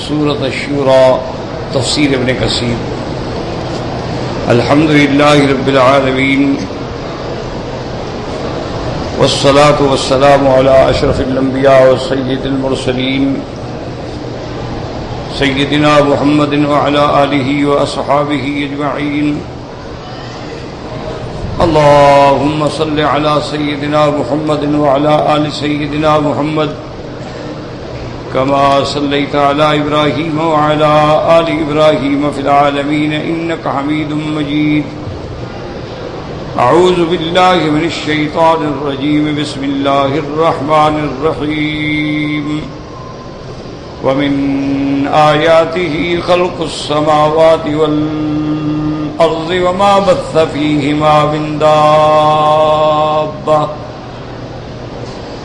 سورۃ الشورى تفسیر ابن کثیر۔ الحمدللہ رب العالمین والصلاة والسلام علی اشرف الانبیاء وسید المرسلین سیدنا محمد وعلی آلہ واصحابہ اجمعین۔ اللہم صل علی سیدنا محمد وعلی آل سیدنا محمد كما صليت على إبراهيم وعلى آل إبراهيم في العالمين إنك حميد مجيد۔ أعوذ بالله من الشيطان الرجيم، بسم الله الرحمن الرحيم۔ ومن آياته خلق السماوات والأرض وما بث فيهما من دابة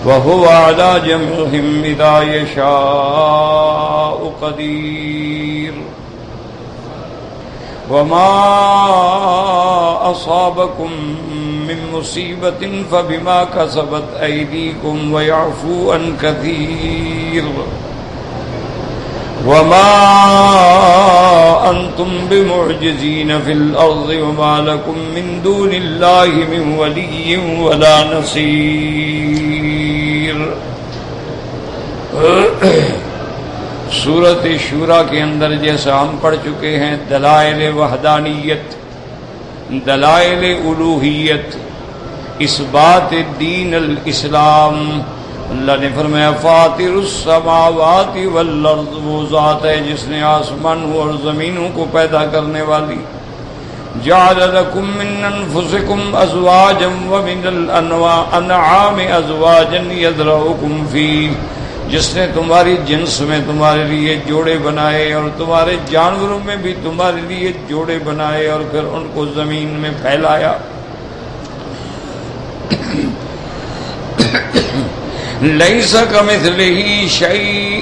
وهو على جمعهم إذا يشاء قدير۔ وما أصابكم من مصيبة فبما كسبت أيديكم ويعفو عن كثير، وما أنتم بمعجزين في الأرض وما لكم من دون الله من ولي ولا نصير۔ سورۃ شورى کے اندر جیسا ہم پڑھ چکے ہیں دلائل وحدانیت، دلائل الوہیت، اثبات دین الاسلام۔ اللہ نے فرمایا فاطر السماوات والارض، وہ ذات ہے جس نے آسمانوں اور زمینوں کو پیدا کرنے والی۔ جعل لکم من انفسکم ازواجا ومن الانعام ازواجا یذرؤکم فیہ، جس نے تمہاری جنس میں تمہارے لیے جوڑے بنائے اور تمہارے جانوروں میں بھی تمہارے لیے جوڑے بنائے اور پھر ان کو زمین میں پھیلایا۔ لیس کمثلہ شیء،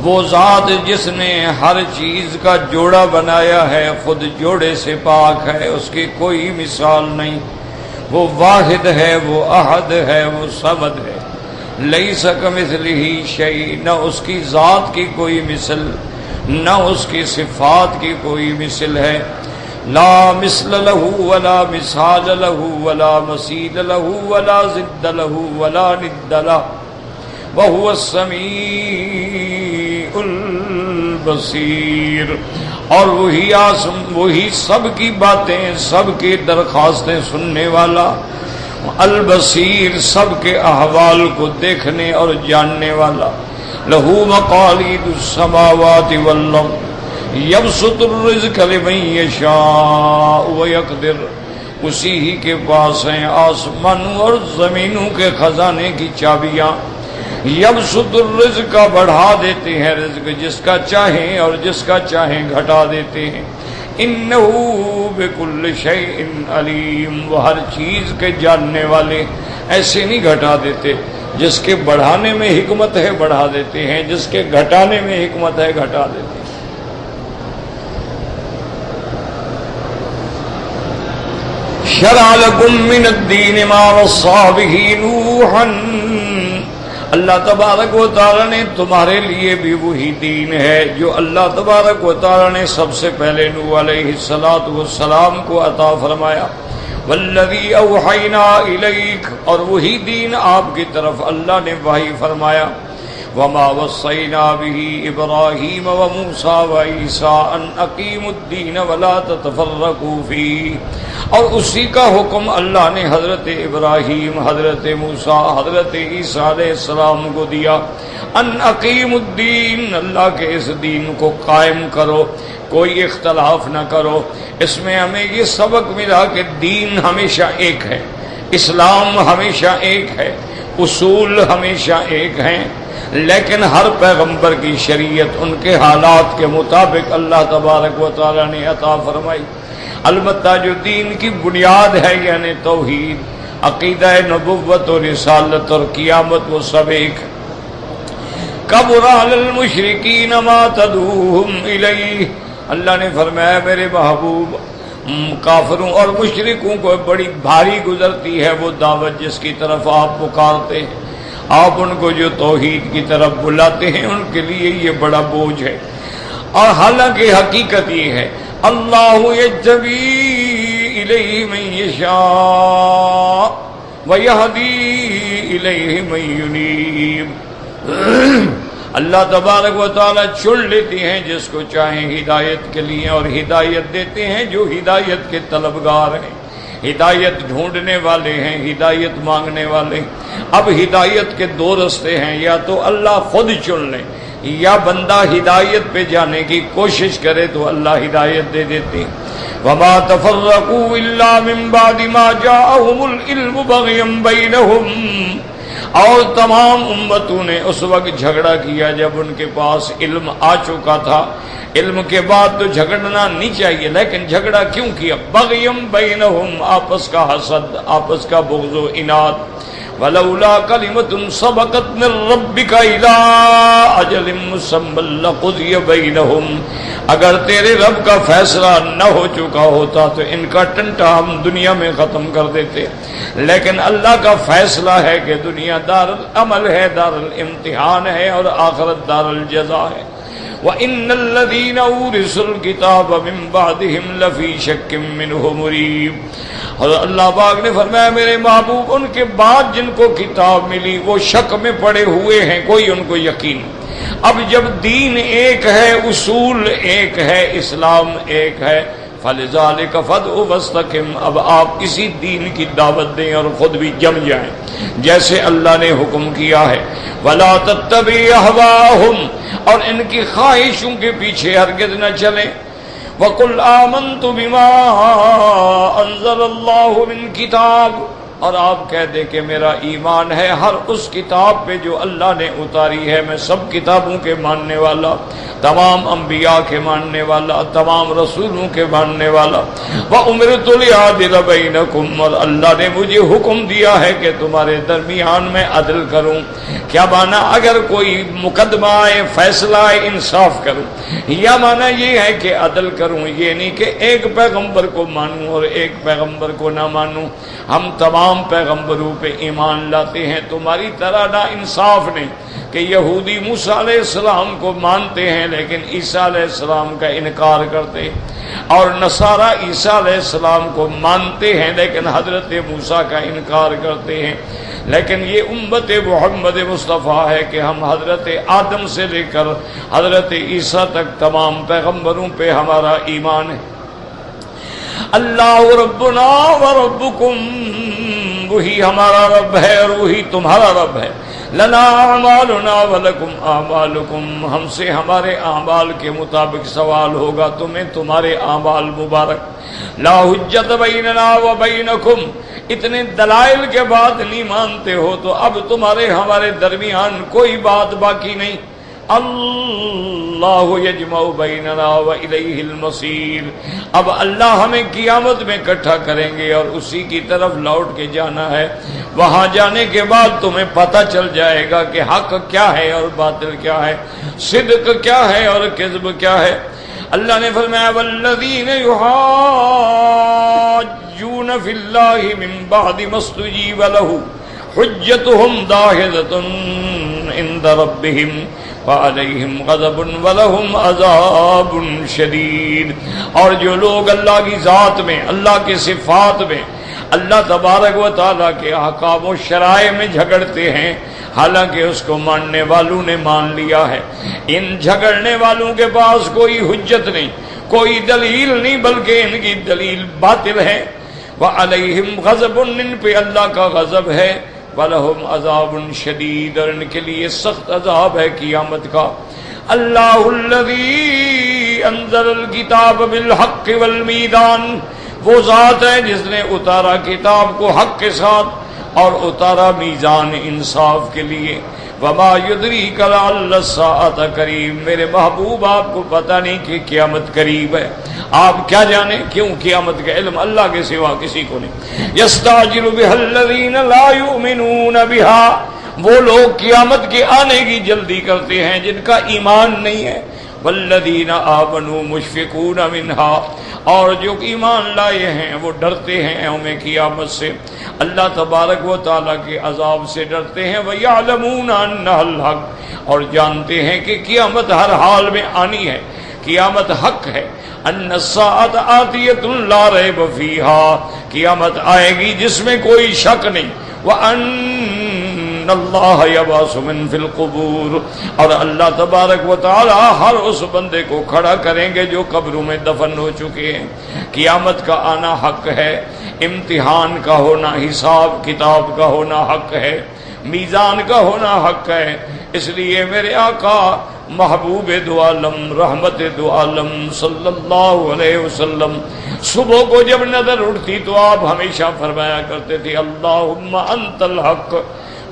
وہ ذات جس نے ہر چیز کا جوڑا بنایا ہے خود جوڑے سے پاک ہے، اس کی کوئی مثال نہیں۔ وہ واحد ہے، وہ احد ہے، وہ صمد ہے۔ لیس کمثلہ شیء، نہ اس کی ذات کی کوئی مثل، نہ اس کی صفات کی کوئی مثل ہے۔ لا مثل له ولا مثال له ولا مثيل له ولا ضد له ولا ند له وهو السميع البصير۔ اور وہی سب کی باتیں، سب کی درخواستیں سننے والا، البصیر سب کے احوال کو دیکھنے اور جاننے والا۔ لہ مقالید السماوات والارض یبسط الرزق لمن یشاء ویقدر، اسی ہی کے پاس ہیں آسمانوں اور زمینوں کے خزانے کی چابیاں۔ یبسط الرزق، بڑھا دیتے ہیں رزق جس کا چاہیں اور جس کا چاہیں گھٹا دیتے ہیں۔ انہ بکل شیء علیم، وہ ہر چیز کے جاننے والے، ایسے نہیں گھٹا دیتے۔ جس کے بڑھانے میں حکمت ہے بڑھا دیتے ہیں، جس کے گھٹانے میں حکمت ہے گھٹا دیتے ہیں۔ شرع لکم من الدین ما وصی بہ نوحا، اللہ تبارک و تعالی نے تمہارے لیے بھی وہی دین ہے جو اللہ تبارک و تعالی نے سب سے پہلے نوح علیہ السلام کو عطا فرمایا۔ والذی اوحینا الیک، اور وہی دین آپ کی طرف اللہ نے وحی فرمایا۔ وما وصینا بہ ابراہیم وموسیٰ وعیسیٰ ان اقیموا الدین ولا تتفرقوا فیہ، اور اسی کا حکم اللہ نے حضرت ابراہیم، حضرت موسیٰ، حضرت عیسیٰ علیہ السلام کو دیا۔ ان اقیموا الدین، اللہ کے اس دین کو قائم کرو، کوئی اختلاف نہ کرو۔ اس میں ہمیں یہ سبق ملا کہ دین ہمیشہ ایک ہے، اسلام ہمیشہ ایک ہے، اصول ہمیشہ ایک ہیں، لیکن ہر پیغمبر کی شریعت ان کے حالات کے مطابق اللہ تبارک و تعالی نے عطا فرمائی۔ البتہ جو دین کی بنیاد ہے یعنی توحید، عقیدہ نبوت و رسالت اور قیامت، وہ سب ایک۔ کبر علی المشرکین ما تدعوہم الیہ، اللہ نے فرمایا میرے محبوب کافروں اور مشرکوں کو بڑی بھاری گزرتی ہے وہ دعوت جس کی طرف آپ پکارتے ہیں، آپ ان کو جو توحید کی طرف بلاتے ہیں ان کے لیے یہ بڑا بوجھ ہے۔ اور حالانکہ حقیقت یہ ہے اللہ یجتبی الیہ من یشاء ویہدی الیہ من ینیب، اللہ تبارک و تعالی چن لیتے ہیں جس کو چاہیں ہدایت کے لیے، اور ہدایت دیتے ہیں جو ہدایت کے طلبگار ہیں، ہدایت ڈھونڈنے والے ہیں، ہدایت مانگنے والے ہیں۔ اب ہدایت کے دو رستے ہیں، یا تو اللہ خود چن لے یا بندہ ہدایت پہ جانے کی کوشش کرے تو اللہ ہدایت دے دیتے ہیں۔ وما تفرقوا الا من بعد ما جاءهم العلم بغيا بينهم، اور تمام امتوں نے اس وقت جھگڑا کیا جب ان کے پاس علم آ چکا تھا۔ علم کے بعد تو جھگڑنا نہیں چاہیے، لیکن جھگڑا کیوں کیا؟ بغیم بینہم، آپس کا حسد، آپس کا بغض و عناد۔ ولولا کلمۃ سبقت من ربک الی اجل مسمى لقضی بینہم، اگر تیرے رب کا فیصلہ نہ ہو چکا ہوتا تو ان کا ٹنٹا ہم دنیا میں ختم کر دیتے، لیکن اللہ کا فیصلہ ہے کہ دنیا دار العمل ہے، دار الامتحان ہے، اور آخرت دار الجزا ہے۔ وَإِنَّ الَّذِينَ أُورِثُوا الْكِتَابَ مِن بَعْدِهِمْ لَفِي شَكٍّ مِّنْهُ مُرِيبٍ، اور اللہ پاک نے فرمایا میرے محبوب ان کے بعد جن کو کتاب ملی وہ شک میں پڑے ہوئے ہیں، کوئی ان کو یقین۔ اب جب دین ایک ہے، اصول ایک ہے، اسلام ایک ہے، فَلِذَلِكَ فَادْعُ وَاسْتَقِمْ، اب آپ اسی دین کی دعوت دیں اور خود بھی جم جائیں جیسے اللہ نے حکم کیا ہے۔ وَلَا تَتَّبِعْ أَهْوَاءَهُمْ، اور ان کی خواہشوں کے پیچھے ہرگز نہ چلیں۔ وَقُلْ آمَنْتُ بِمَا أَنزَلَ اللَّهُ مِنْ كِتَابٍ، اور آپ کہہ دیں کہ میرا ایمان ہے ہر اس کتاب پہ جو اللہ نے اتاری ہے، میں سب کتابوں کے ماننے والا، تمام انبیاء کے ماننے والا، تمام رسولوں کے ماننے والا۔ وَأُمِرْتُ لِأَعْدِلَ بَيْنَكُمْ، اور اللہ نے مجھے حکم دیا ہے کہ تمہارے درمیان میں عدل کروں۔ کیا معنی؟ اگر کوئی مقدمہ ہے، فیصلہ ہے، انصاف کروں، یا معنی یہ ہے کہ عدل کروں، یہ نہیں کہ ایک پیغمبر کو مانوں اور ایک پیغمبر کو نہ مانوں۔ ہم تمام پیغمبروں پہ ایمان لاتے ہیں، تمہاری طرح نا انصاف نہیں کہ یہودی موسیٰ علیہ السلام کو مانتے ہیں لیکن عیسیٰ علیہ السلام کا انکار کرتے ہیں، اور نصارہ عیسیٰ علیہ السلام کو مانتے ہیں لیکن حضرت موسیٰ کا انکار کرتے ہیں۔ لیکن یہ امت محمد مصطفیٰ ہے کہ ہم حضرت آدم سے لے کر حضرت عیسیٰ تک تمام پیغمبروں پہ ہمارا ایمان ہے۔ اللہ ربنا و ربکم، وہی ہمارا رب ہے اور وہی تمہارا رب ہے۔ لنا اعمالنا ولکم اعمالکم، ہم سے ہمارے اعمال کے مطابق سوال ہوگا، تمہیں تمہارے اعمال مبارک۔ لا حجت بیننا و بینکم، اتنے دلائل کے بعد نہیں مانتے ہو تو اب تمہارے ہمارے درمیان کوئی بات باقی نہیں۔ اللہ یجمع بیننا و الیہ المصیر، اب اللہ ہمیں قیامت میں اکٹھا کریں گے اور اسی کی طرف لوٹ کے جانا ہے۔ وہاں جانے کے بعد تمہیں پتہ چل جائے گا کہ حق کیا ہے اور باطل کیا ہے، صدق کیا ہے اور کذب کیا ہے۔ اللہ نے فرمایا والذین یحاجون فی اللہ من بعد ما استجیب لہ حجتہم داحضۃ عند ربہم فعلیہم غضب ولہم عذاب شدید، اور جو لوگ اللہ کی ذات میں، اللہ کے صفات میں، اللہ تبارک و تعالیٰ کے احکام و شرائع میں جھگڑتے ہیں، حالانکہ اس کو ماننے والوں نے مان لیا ہے، ان جھگڑنے والوں کے پاس کوئی حجت نہیں، کوئی دلیل نہیں، بلکہ ان کی دلیل باطل ہے۔ وعلیہم غضب، ان پہ اللہ کا غضب ہے، وَلَهُمْ عَذَابٌ شَدِيدٌ، اور ان کے لیے سخت عذاب ہے قیامت کا۔ اللہ الذی انزل الکتاب بالحق والمیزان، وہ ذات ہے جس نے اتارا کتاب کو حق کے ساتھ اور اتارا میزان انصاف کے لیے۔ وما یدریک لعل الساعۃ قریب، میرے محبوب آپ کو پتہ نہیں کہ قیامت قریب ہے، آپ کیا جانے؟ کیوں؟ قیامت کا علم اللہ کے سوا کسی کو نہیں۔ یستعجل بها الذین لا یؤمنون بها، وہ لوگ قیامت کے آنے کی جلدی کرتے ہیں جن کا ایمان نہیں ہے۔ والذین آمنوا مشفقون منها، اور جو ایمان لائے ہیں وہ ڈرتے ہیں یوم قیامت سے، اللہ تبارک و تعالیٰ کے عذاب سے ڈرتے ہیں۔ وَيَعْلَمُونَ أَنَّهَا الْحَقُّ، اور جانتے ہیں کہ قیامت ہر حال میں آنی ہے، قیامت حق ہے، ان الساعۃ آتیۃ لا ریب فیہا، قیامت آئے گی جس میں کوئی شک نہیں، وَأَنَّ اللَّهَ يَبْعَثُ مَن فِي الْقُبُورِ، اور اللہ تبارک و تعالی ہر اس بندے کو کھڑا کریں گے جو قبروں میں دفن ہو چکے ہیں۔ قیامت کا آنا حق ہے، امتحان کا ہونا، حساب کتاب کا ہونا حق ہے، میزان کا ہونا حق ہے۔ اس لیے میرے آقا محبوب دو عالم رحمت دو عالم صلی اللہ علیہ وسلم صبح کو جب نظر اٹھتی تو آپ ہمیشہ فرمایا کرتے تھے اللہم انت الحق،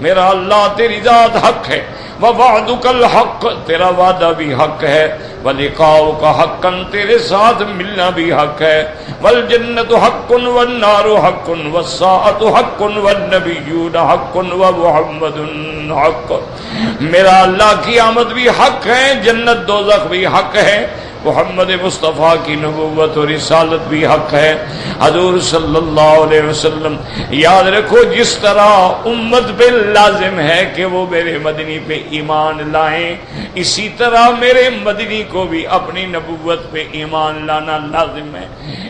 میرا اللہ تیری ذات حق ہے، ووعدک الحق، تیرا وعدہ بھی حق ہے، ولقاؤک حقا، تیرے ساتھ ملنا بھی حق ہے، والجنت حق والنار حق والساعۃ حق والنبیون حق ومحمد حق، میرا اللہ قیامت بھی حق ہے، جنت دوزخ بھی حق ہے، محمد مصطفیٰ کی نبوت اور رسالت بھی حق ہے، حضور صلی اللہ علیہ وسلم۔ یاد رکھو جس طرح امت پہ لازم ہے کہ وہ میرے مدنی پہ ایمان لائیں، اسی طرح میرے مدنی کو بھی اپنی نبوت پہ ایمان لانا لازم ہے۔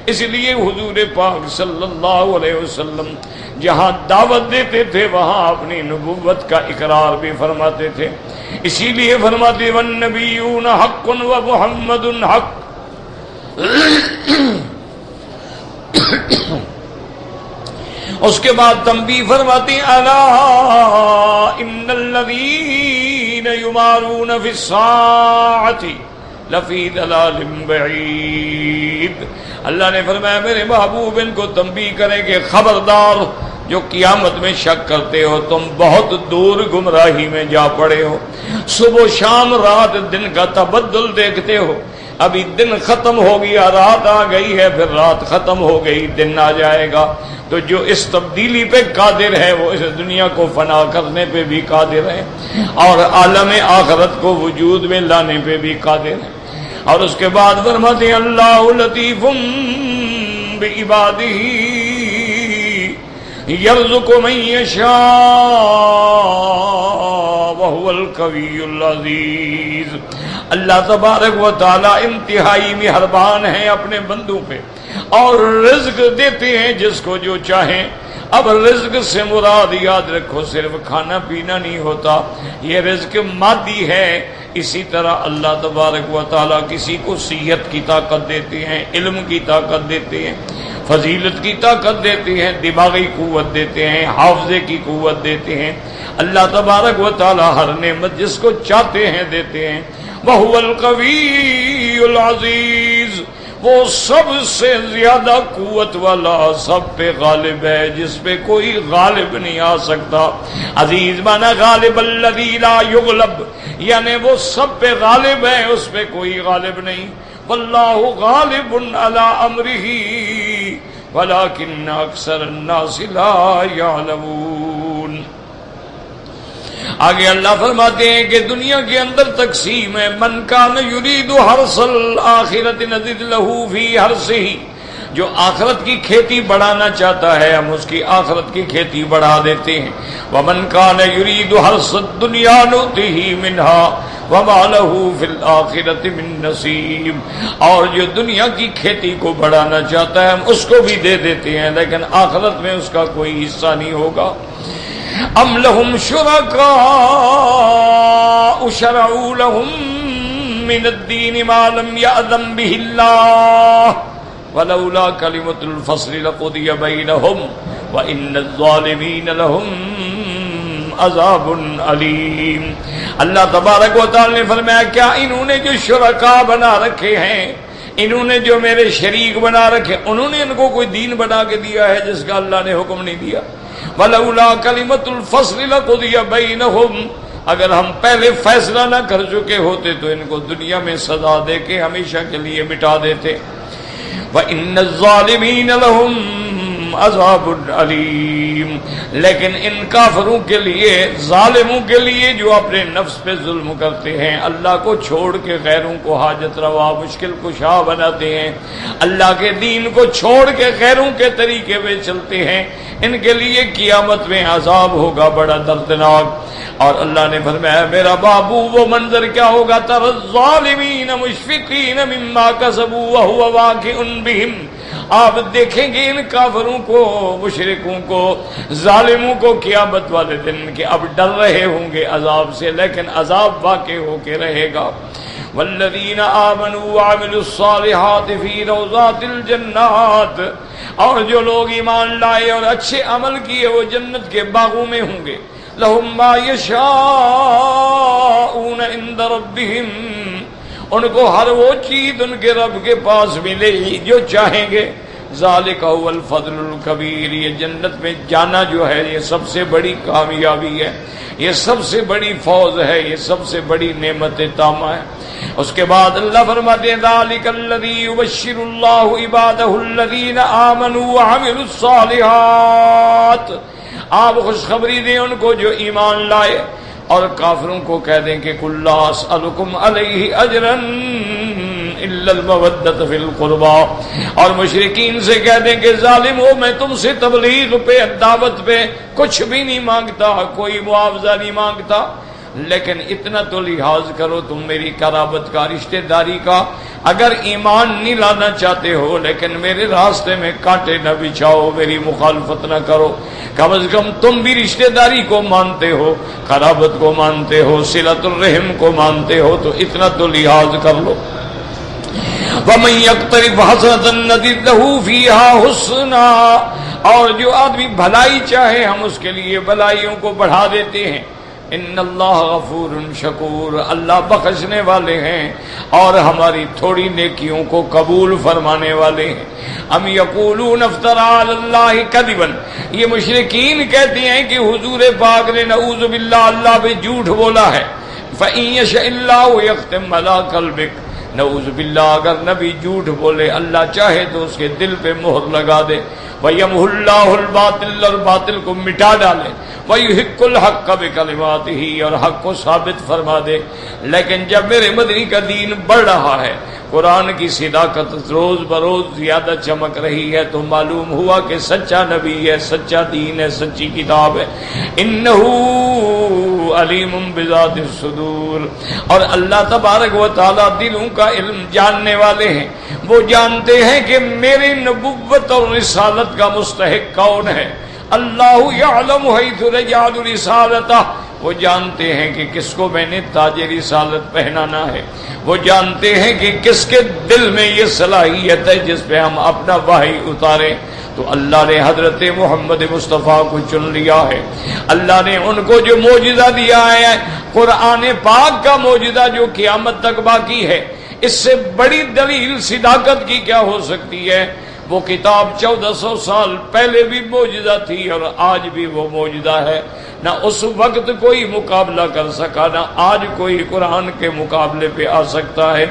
اس لیے حضور پاک صلی اللہ علیہ وسلم جہاں دعوت دیتے تھے وہاں اپنی نبوت کا اقرار بھی فرماتے تھے، اسی لیے فرماتے والنبیون حق ومحمد حق۔ اس کے بعد تنبیہ فرماتی الا ان الذین یمارون فی الساعۃ لفی ضلال بعید، اللہ نے فرمایا میرے محبوب ان کو تنبیہ کریں کہ خبردار، جو قیامت میں شک کرتے ہو تم بہت دور گمراہی میں جا پڑے ہو، صبح شام رات دن کا تبدل دیکھتے ہو، ابھی دن ختم ہو گیا رات آ گئی ہے، پھر رات ختم ہو گئی دن آ جائے گا، تو جو اس تبدیلی پہ قادر ہے وہ اس دنیا کو فنا کرنے پہ بھی قادر ہے اور عالم آخرت کو وجود میں لانے پہ بھی قادر ہے۔ اور اس کے بعد فرماتے ہیں اللہ لطیف بعبادہ یرزق من یشاء وهو القوی العزیز، اللہ تبارک و تعالی انتہائی مہربان ہیں اپنے بندوں پہ اور رزق دیتے ہیں جس کو جو چاہیں۔ اب رزق سے مراد یاد رکھو صرف کھانا پینا نہیں ہوتا، یہ رزق مادی ہے۔ اسی طرح اللہ تبارک و تعالیٰ کسی کو صحت کی طاقت دیتے ہیں، علم کی طاقت دیتے ہیں، فضیلت کی طاقت دیتے ہیں، دماغی قوت دیتے ہیں، حافظے کی قوت دیتے ہیں۔ اللہ تبارک و تعالیٰ ہر نعمت جس کو چاہتے ہیں دیتے ہیں۔ وَهُوَ الْقَوِيُّ الْعَزِيزُ، وہ سب سے زیادہ قوت والا، سب پہ غالب ہے، جس پہ کوئی غالب نہیں آ سکتا۔ عزیز مانا غالب الذی لا یغلب، یعنی وہ سب پہ غالب ہے، اس پہ کوئی غالب نہیں۔ واللہ غالب علی امرہ ولکن اکثر الناس لا یعلمون۔ آگے اللہ فرماتے ہیں کہ دنیا کے اندر تقسیم ہے، من کان یرید حرث الآخرۃ نزد لہ فی حرثہ، جو آخرت کی کھیتی بڑھانا چاہتا ہے ہم اس کی آخرت کی کھیتی بڑھا دیتے ہیں۔ ومن کان یرید حرث الدنیا نؤتہ منہا وما لہ فی الآخرۃ من نصیب، اور جو دنیا کی کھیتی کو بڑھانا چاہتا ہے ہم اس کو بھی دے دیتے ہیں لیکن آخرت میں اس کا کوئی حصہ نہیں ہوگا۔ ام لہم شرکاء شرعوا لہم من الدین ما لم یأذن بہ اللہ ولولا کلمۃ الفصل لقضی بینہم وان الظالمین لہم عذاب علیم۔ اللہ تبارک و تعالی نے فرمایا کیا انہوں نے جو شرکاء بنا رکھے ہیں، انہوں نے جو میرے شریک بنا رکھے، انہوں نے ان کو کوئی دین بنا کے دیا ہے جس کا اللہ نے حکم نہیں دیا؟ وَلَوْلَا كَلِمَةُ الْفَصْلِ لَقُضِيَ بَيْنَهُمْ، اگر ہم پہلے فیصلہ نہ کر چکے ہوتے تو ان کو دنیا میں سزا دے کے ہمیشہ کے لیے مٹا دیتے۔ وَإِنَّ الظَّالِمِينَ لَهُمْ عذاب علیم. لیکن ان کافروں کے لیے، ظالموں کے لیے جو اپنے نفس پہ ظلم کرتے ہیں، اللہ کو چھوڑ کے غیروں کو حاجت روا مشکل کشا بناتے ہیں، اللہ کے دین کو چھوڑ کے غیروں کے طریقے پہ چلتے ہیں، ان کے لیے قیامت میں عذاب ہوگا بڑا دردناک. اور اللہ نے فرمایا میرا بابو وہ منظر کیا ہوگا، تر الظالمین مشفقین مما کسبوا وهو واقع بهم. آپ دیکھیں گے ان کافروں کو، مشرکوں کو، ظالموں کو قیامت والے دن کے اب ڈر رہے ہوں گے عذاب سے، لیکن عذاب واقع ہو کے رہے گا. والذین آمنوا وعملوا الصالحات فی روضات الجنات. اور جو لوگ ایمان لائے اور اچھے عمل کیے وہ جنت کے باغوں میں ہوں گے. لہم ما یشاءون عند ربہم. ان کو ہر وہ چیز ان کے رب کے پاس ملے گی جو چاہیں گے. ذالک هو الفضل الکبیر. یہ جنت میں جانا جو ہے یہ سب سے بڑی کامیابی ہے، یہ سب سے بڑی فوز ہے، یہ سب سے بڑی نعمت تامہ ہے. اس کے بعد اللہ فرماتے ہیں ذالک الذی یبشر اللہ عبادہ الذین آمنوا وعملوا الصالحات. آپ خوشخبری دیں ان کو جو ایمان لائے، اور کافروں کو کہہ دیں کہ قل لا اسألکم علیہ اجرا الا المودۃ فی القربى. اور مشرکین سے کہہ دیں کہ ظالم ہو میں تم سے تبلیغ پہ، دعوت پہ کچھ بھی نہیں مانگتا، کوئی معاوضہ نہیں مانگتا، لیکن اتنا تو لحاظ کرو تم میری قرابت کا، رشتہ داری کا. اگر ایمان نہیں لانا چاہتے ہو لیکن میرے راستے میں کانٹے نہ بچھاؤ، میری مخالفت نہ کرو، کم از کم تم بھی رشتہ داری کو مانتے ہو، قرابت کو مانتے ہو، صلۃ الرحم کو مانتے ہو، تو اتنا تو لحاظ کر لو. وَمَن يَقْتَرِفْ حَسَنَةً نَزِدْ لَهُ فِيهَا حُسْنًا. اور جو آدمی بھلائی چاہے ہم اس کے لیے بھلائیوں کو بڑھا دیتے ہیں. ان اللہ غفور شکور. اللہ بخشنے والے ہیں اور ہماری تھوڑی نیکیوں کو قبول فرمانے والے ہیں. ام یقولون افترى علی اللہ کذبا. یہ مشرکین کہتے ہیں کہ حضور پاک نے نعوذ باللہ اللہ پہ جھوٹ بولا ہے. فإن یشاء اللہ یختم علی قلبک. نعوذ باللہ اگر نبی جھوٹ بولے اللہ چاہے تو اس کے دل پہ مہر لگا دے. وَيَمْحُ اللَّهُ الْبَاطِلَ. اور باطل کو مٹا ڈالے. وَيُحِقُّ الْحَقَّ بِكَلِمَاتِهِ. اور حق کو ثابت فرما دے. لیکن جب میرے مدنی کا دین بڑھ رہا ہے، قرآن کی صداقت روز بروز زیادہ چمک رہی ہے، تو معلوم ہوا کہ سچا نبی ہے، سچا دین ہے، سچی کتاب ہے. انہو علیم بذات الصدور. اور اللہ تبارک و تعالی دلوں کا علم جاننے والے ہیں. وہ جانتے ہیں کہ میری نبوت اور رسالت کا مستحق کون ہے. اللہ یعلم حیث یجعل رسالتہ. وہ جانتے ہیں کہ کس کو میں نے تاج رسالت پہنانا ہے. وہ جانتے ہیں کہ کس کے دل میں یہ صلاحیت ہے جس پہ ہم اپنا وحی اتاریں. تو اللہ نے حضرت محمد مصطفیٰ کو چن لیا ہے. اللہ نے ان کو جو معجزہ دیا ہے، قرآن پاک کا معجزہ جو قیامت تک باقی ہے، اس سے بڑی دلیل صداقت کی کیا ہو سکتی ہے. وہ کتاب 1400 سال پہلے بھی معجزہ تھی اور آج بھی وہ معجزہ ہے. نہ اس وقت کوئی مقابلہ کر سکا، نہ آج کوئی قرآن کے مقابلے پہ آ سکتا ہے.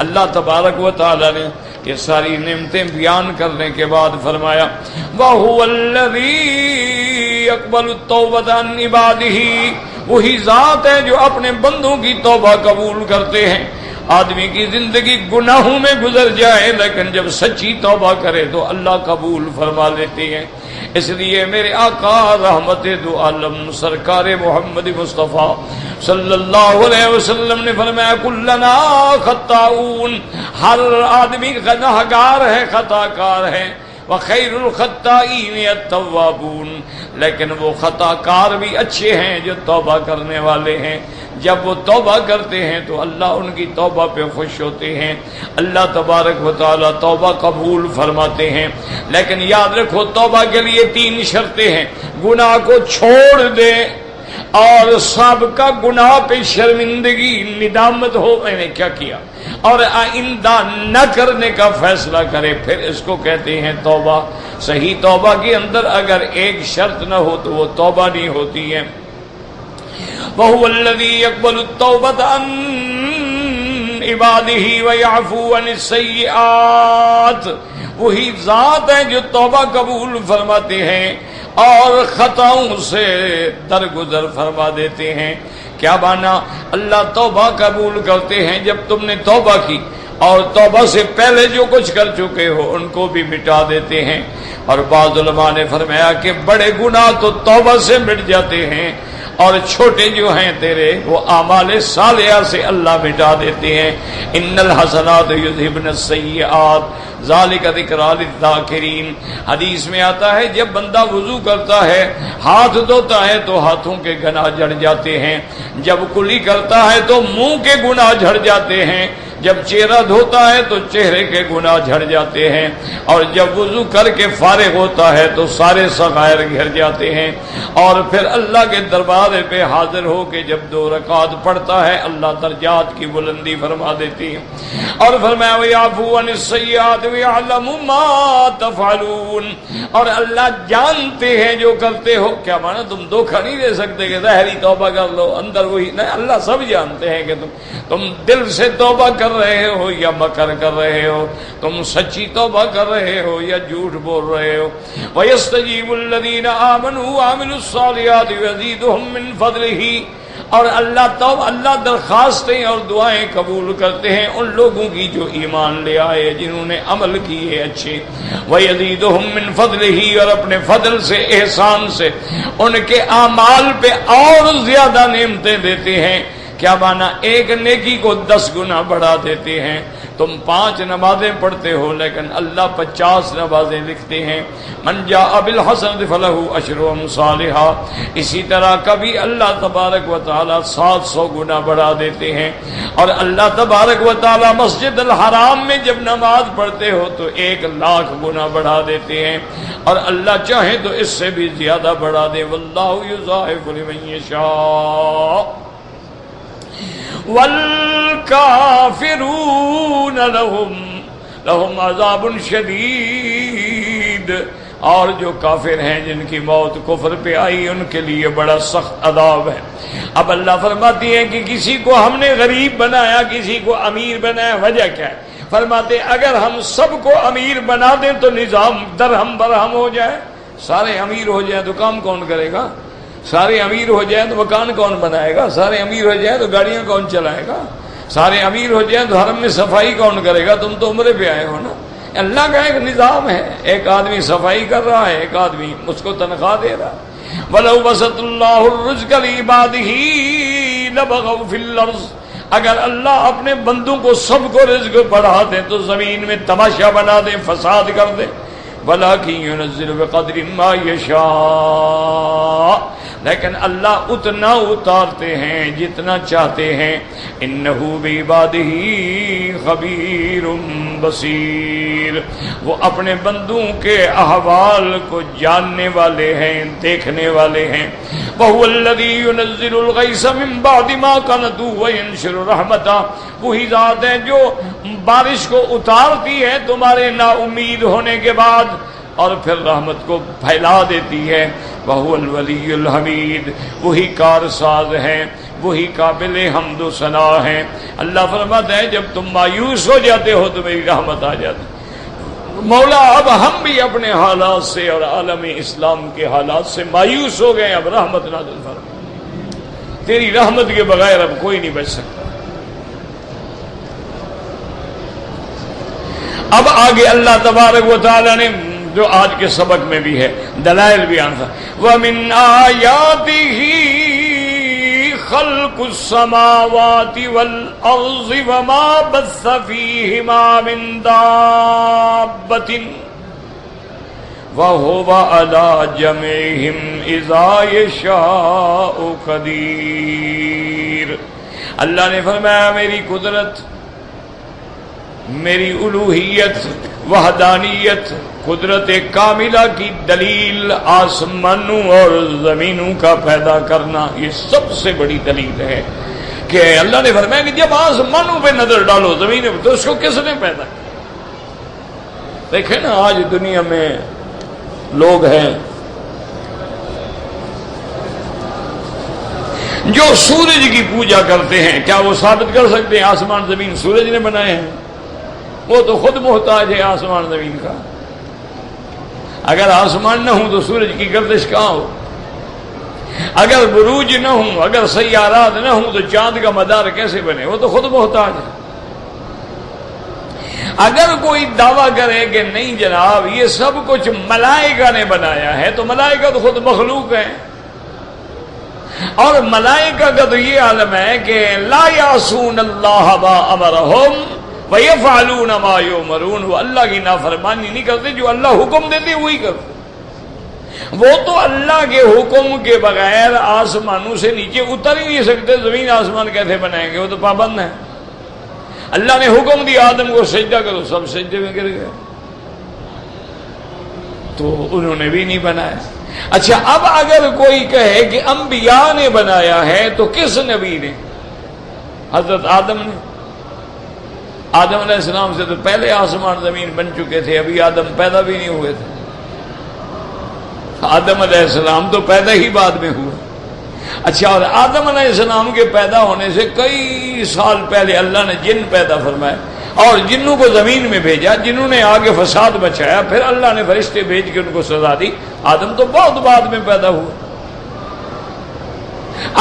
اللہ تبارک و تعالی نے یہ ساری نعمتیں بیان کرنے کے بعد فرمایا وَهُوَ الَّذِي يَقْبَلُ التَّوْبَةَ عَنْ عِبَادِهِ. وہی ذات ہے جو اپنے بندوں کی توبہ قبول کرتے ہیں. آدمی کی زندگی گناہوں میں گزر جائے لیکن جب سچی توبہ کرے تو اللہ قبول فرما لیتے ہیں. اس لیے میرے آقا رحمت دو عالم سرکار محمد مصطفیٰ صلی اللہ علیہ وسلم نے فرمایا کلنا خطاؤون. ہر آدمی گناہگار ہے، خطا کار ہے. وخیر الخطائین التوابون. لیکن وہ خطا کار بھی اچھے ہیں جو توبہ کرنے والے ہیں. جب وہ توبہ کرتے ہیں تو اللہ ان کی توبہ پہ خوش ہوتے ہیں. اللہ تبارک و تعالی توبہ قبول فرماتے ہیں. لیکن یاد رکھو توبہ کے لیے 3 شرطیں ہیں. گناہ کو چھوڑ دے اور سابقہ گناہ پہ شرمندگی ندامت ہو میں نے کیا کیا، اور آئندہ نہ کرنے کا فیصلہ کرے، پھر اس کو کہتے ہیں توبہ. صحیح توبہ کے اندر اگر ایک شرط نہ ہو تو وہ توبہ نہیں ہوتی ہے. وَهُوَ الَّذِي يَقْبَلُ التَّوْبَةَ عَنْ عباده ويعفو عن السيئات، وہی ذات ہے جو توبہ قبول فرماتے ہیں اور خطاؤں سے درگزر فرما دیتے ہیں۔ کیا مانا؟ اللہ توبہ قبول کرتے ہیں جب تم نے توبہ کی، اور توبہ سے پہلے جو کچھ کر چکے ہو ان کو بھی مٹا دیتے ہیں۔ اور بعض علماء نے فرمایا کہ بڑے گناہ تو توبہ سے مٹ جاتے ہیں، اور چھوٹے جو ہیں تیرے وہ اعمال صالحہ سے اللہ مٹا دیتے ہیں۔ ان الحسنات یذھبن السیئات ذالک ذکریٰ للذاکرین۔ حدیث میں آتا ہے جب بندہ وضو کرتا ہے، ہاتھ دھوتا ہے تو ہاتھوں کے گناہ جھڑ جاتے ہیں، جب کلی کرتا ہے تو منہ کے گناہ جھڑ جاتے ہیں، جب چہرہ دھوتا ہے تو چہرے کے گناہ جھڑ جاتے ہیں، اور جب وضو کر کے فارغ ہوتا ہے تو سارے صغائر گھر جاتے ہیں۔ اور پھر اللہ کے دربار پہ حاضر ہو کے جب 2 رکعات پڑھتا ہے اللہ درجات کی بلندی فرما دیتی ہے۔ اور فرمایا وَيَعْفُو عَنِ السَّيِّئَاتِ وَيَعْلَمُ مَا تَفْعَلُونَ، اور اللہ جانتے ہیں جو کرتے ہو۔ کیا مانا؟ تم دھوکہ نہیں دے سکتے کہ ظاہری توبہ کر لو اندر وہی نہیں، اللہ سب جانتے ہیں کہ تم دل سے توبہ کر رہے ہو یا مکر کر رہے ہو، تم سچی توبہ کر رہے ہو یا جھوٹ بول رہے ہو۔ وَيَسْتَجِيبُ الَّذِينَ آمَنُوا وَعَمِلُوا الصَّالِحَاتِ وَيَزِيدُهُم مِّن فَضْلِهِ، اور اللہ درخواستیں اور دعائیں قبول کرتے ہیں ان لوگوں کی جو ایمان لے آئے، جنہوں نے عمل کیے اچھے۔ وَيَزِيدُهُم مِّن فَضْلِهِ، اور اپنے فضل سے، احسان سے ان کے اعمال پہ اور زیادہ نعمتیں دیتے ہیں۔ کیا مانا؟ ایک نیکی کو 10 گنا بڑھا دیتے ہیں۔ تم 5 نمازیں پڑھتے ہو لیکن اللہ 50 نمازیں لکھتے ہیں۔ من جاء بالحسنۃ فلہ عشر امثالھا، اسی طرح کبھی اللہ تبارک و تعالی 700 گنا بڑھا دیتے ہیں۔ اور اللہ تبارک و تعالی مسجد الحرام میں جب نماز پڑھتے ہو تو 1,00,000 گنا بڑھا دیتے ہیں، اور اللہ چاہے تو اس سے بھی زیادہ بڑھا دے۔ واللہ یضاعف لمن یشاء والکافرون لہم عذاب شدید، اور جو کافر ہیں جن کی موت کفر پہ آئی ان کے لیے بڑا سخت عذاب ہے۔ اب اللہ فرماتی ہے کہ کسی کو ہم نے غریب بنایا، کسی کو امیر بنایا، وجہ کیا ہے؟ فرماتے اگر ہم سب کو امیر بنا دیں تو نظام درہم برہم ہو جائے، سارے امیر ہو جائیں تو کام کون کرے گا؟ سارے امیر ہو جائیں تو مکان کون بنائے گا؟ سارے امیر ہو جائیں تو گاڑیاں کون چلائے گا؟ سارے امیر ہو جائیں تو حرم میں صفائی کون کرے گا؟ تم تو عمرے پہ آئے ہو نا۔ اللہ کا ایک نظام ہے، ایک آدمی صفائی کر رہا ہے، ایک آدمی اس کو تنخواہ دے رہا ہے۔ وَلَوْ بَسَطَ اللَّهُ الرِّزْقَ لِعِبَادِهِ لَبَغَوْا فِي الْأَرْضِ، اگر اللہ اپنے بندوں کو سب کو رزق بڑھا دے تو زمین میں تماشا بنا دے، فساد کر دے۔ وَلَٰكِن يُنَزِّلُ بِقَدْرٍ مَّا يَشَاءُ، لیکن اللہ اتنا اتارتے ہیں جتنا چاہتے ہیں۔ اِنَّهُ بِعِبَادِهِ خَبِيرٌ بَصِيرٌ، وہ اپنے بندوں کے احوال کو جاننے والے ہیں، دیکھنے والے ہیں۔ وَهُوَ الَّذِي يُنَزِّلُ الْغَيْثَ مِن بَعْدِ مَا قَنَطُوا وَيَنشُرُ رَحْمَتَهُ، وہی ذات ہے جو بارش کو اتارتی ہے تمہارے نا امید ہونے کے بعد اور پھر رحمت کو پھیلا دیتی ہے۔ وَهُوَ الْوَلِيُّ الْحَمِيدُ، وہی کارساز ہے، وہی قابل حمد و ثنا ہے۔ اللہ فرماتا ہے جب تم مایوس ہو جاتے ہو تو میری رحمت آ جاتی۔ مولا اب ہم بھی اپنے حالات سے اور عالم اسلام کے حالات سے مایوس ہو گئے، اب رحمت نازل فرما، تیری رحمت کے بغیر اب کوئی نہیں بچ سکتا۔ اب آگے اللہ تبارک و تعالی نے جو آج کے سبق میں بھی ہے دلائل بھی آنسا، وَمِنْ آيَاتِهِ خَلْقُ السَّمَاوَاتِ وَالْأَرْضِ وَمَا بَثَّ فِيهِمَا مِنْ دَابَّةٍ وَهُوَ عَلَى جَمْعِهِمْ إِذَا يَشَاءُ قَدِيرٌ۔ اللہ نے فرمایا میری قدرت، میری الوہیت، وحدانیت، قدرت کاملہ کی دلیل آسمانوں اور زمینوں کا پیدا کرنا، یہ سب سے بڑی دلیل ہے کہ اللہ نے فرمایا کہ جب آسمانوں پہ نظر ڈالو زمین پہ تو اس کو کس نے پیدا کیا؟ دیکھیں نا آج دنیا میں لوگ ہیں جو سورج کی پوجا کرتے ہیں کیا وہ ثابت کر سکتے ہیں آسمان زمین سورج نے بنائے ہیں؟ وہ تو خود محتاج ہے آسمان زمین کا. اگر آسمان نہ ہوں تو سورج کی گردش کہاں ہو؟ اگر بروج نہ ہوں، اگر سیارات نہ ہوں تو چاند کا مدار کیسے بنے؟ وہ تو خود محتاج ہے. اگر کوئی دعویٰ کرے کہ نہیں جناب یہ سب کچھ ملائکہ نے بنایا ہے، تو ملائکہ تو خود مخلوق ہے، اور ملائکہ کا تو یہ عالم ہے کہ لا یعصون اللہ ما امرہم ویفعلون ما یؤمرون، وہ اللہ کی نافرمانی نہیں کرتے، جو اللہ حکم دیتے وہی کرتے. وہ تو اللہ کے حکم کے بغیر آسمانوں سے نیچے اتر ہی نہیں سکتے. زمین آسمان کیسے بنائیں گے؟ وہ تو پابند ہیں. اللہ نے حکم دیا آدم کو سجدہ کرو، سب سجدے میں گر گئے، تو انہوں نے بھی نہیں بنایا. اچھا اب اگر کوئی کہے کہ انبیاء نے بنایا ہے تو کس نبی نے؟ حضرت آدم نے. آدم علیہ السلام سے تو پہلے آسمان زمین بن چکے تھے، ابھی آدم پیدا بھی نہیں ہوئے تھے. آدم علیہ السلام تو پیدا ہی بعد میں ہوئے. اچھا اور آدم علیہ السلام کے پیدا ہونے سے کئی سال پہلے اللہ نے جن پیدا فرمائے اور جنوں کو زمین میں بھیجا، جنہوں نے آگے فساد بچایا، پھر اللہ نے فرشتے بھیج کے ان کو سزا دی. آدم تو بہت بعد میں پیدا ہوا.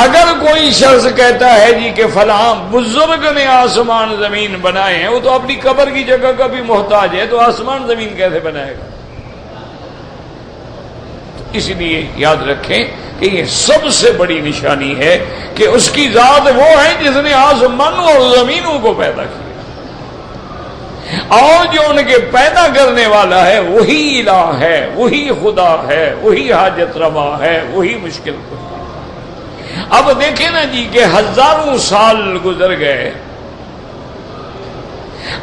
اگر کوئی شخص کہتا ہے جی کہ فلاں بزرگ نے آسمان زمین بنائے ہیں، وہ تو اپنی قبر کی جگہ کا بھی محتاج ہے، تو آسمان زمین کیسے بنائے گا؟ اس لیے یاد رکھیں کہ یہ سب سے بڑی نشانی ہے کہ اس کی ذات وہ ہے جس نے آسمانوں اور زمینوں کو پیدا کیا، اور جو ان کے پیدا کرنے والا ہے وہی الہ ہے، وہی خدا ہے، وہی حاجت روا ہے، وہی مشکل کشا. اب دیکھیں نا جی کہ ہزاروں سال گزر گئے،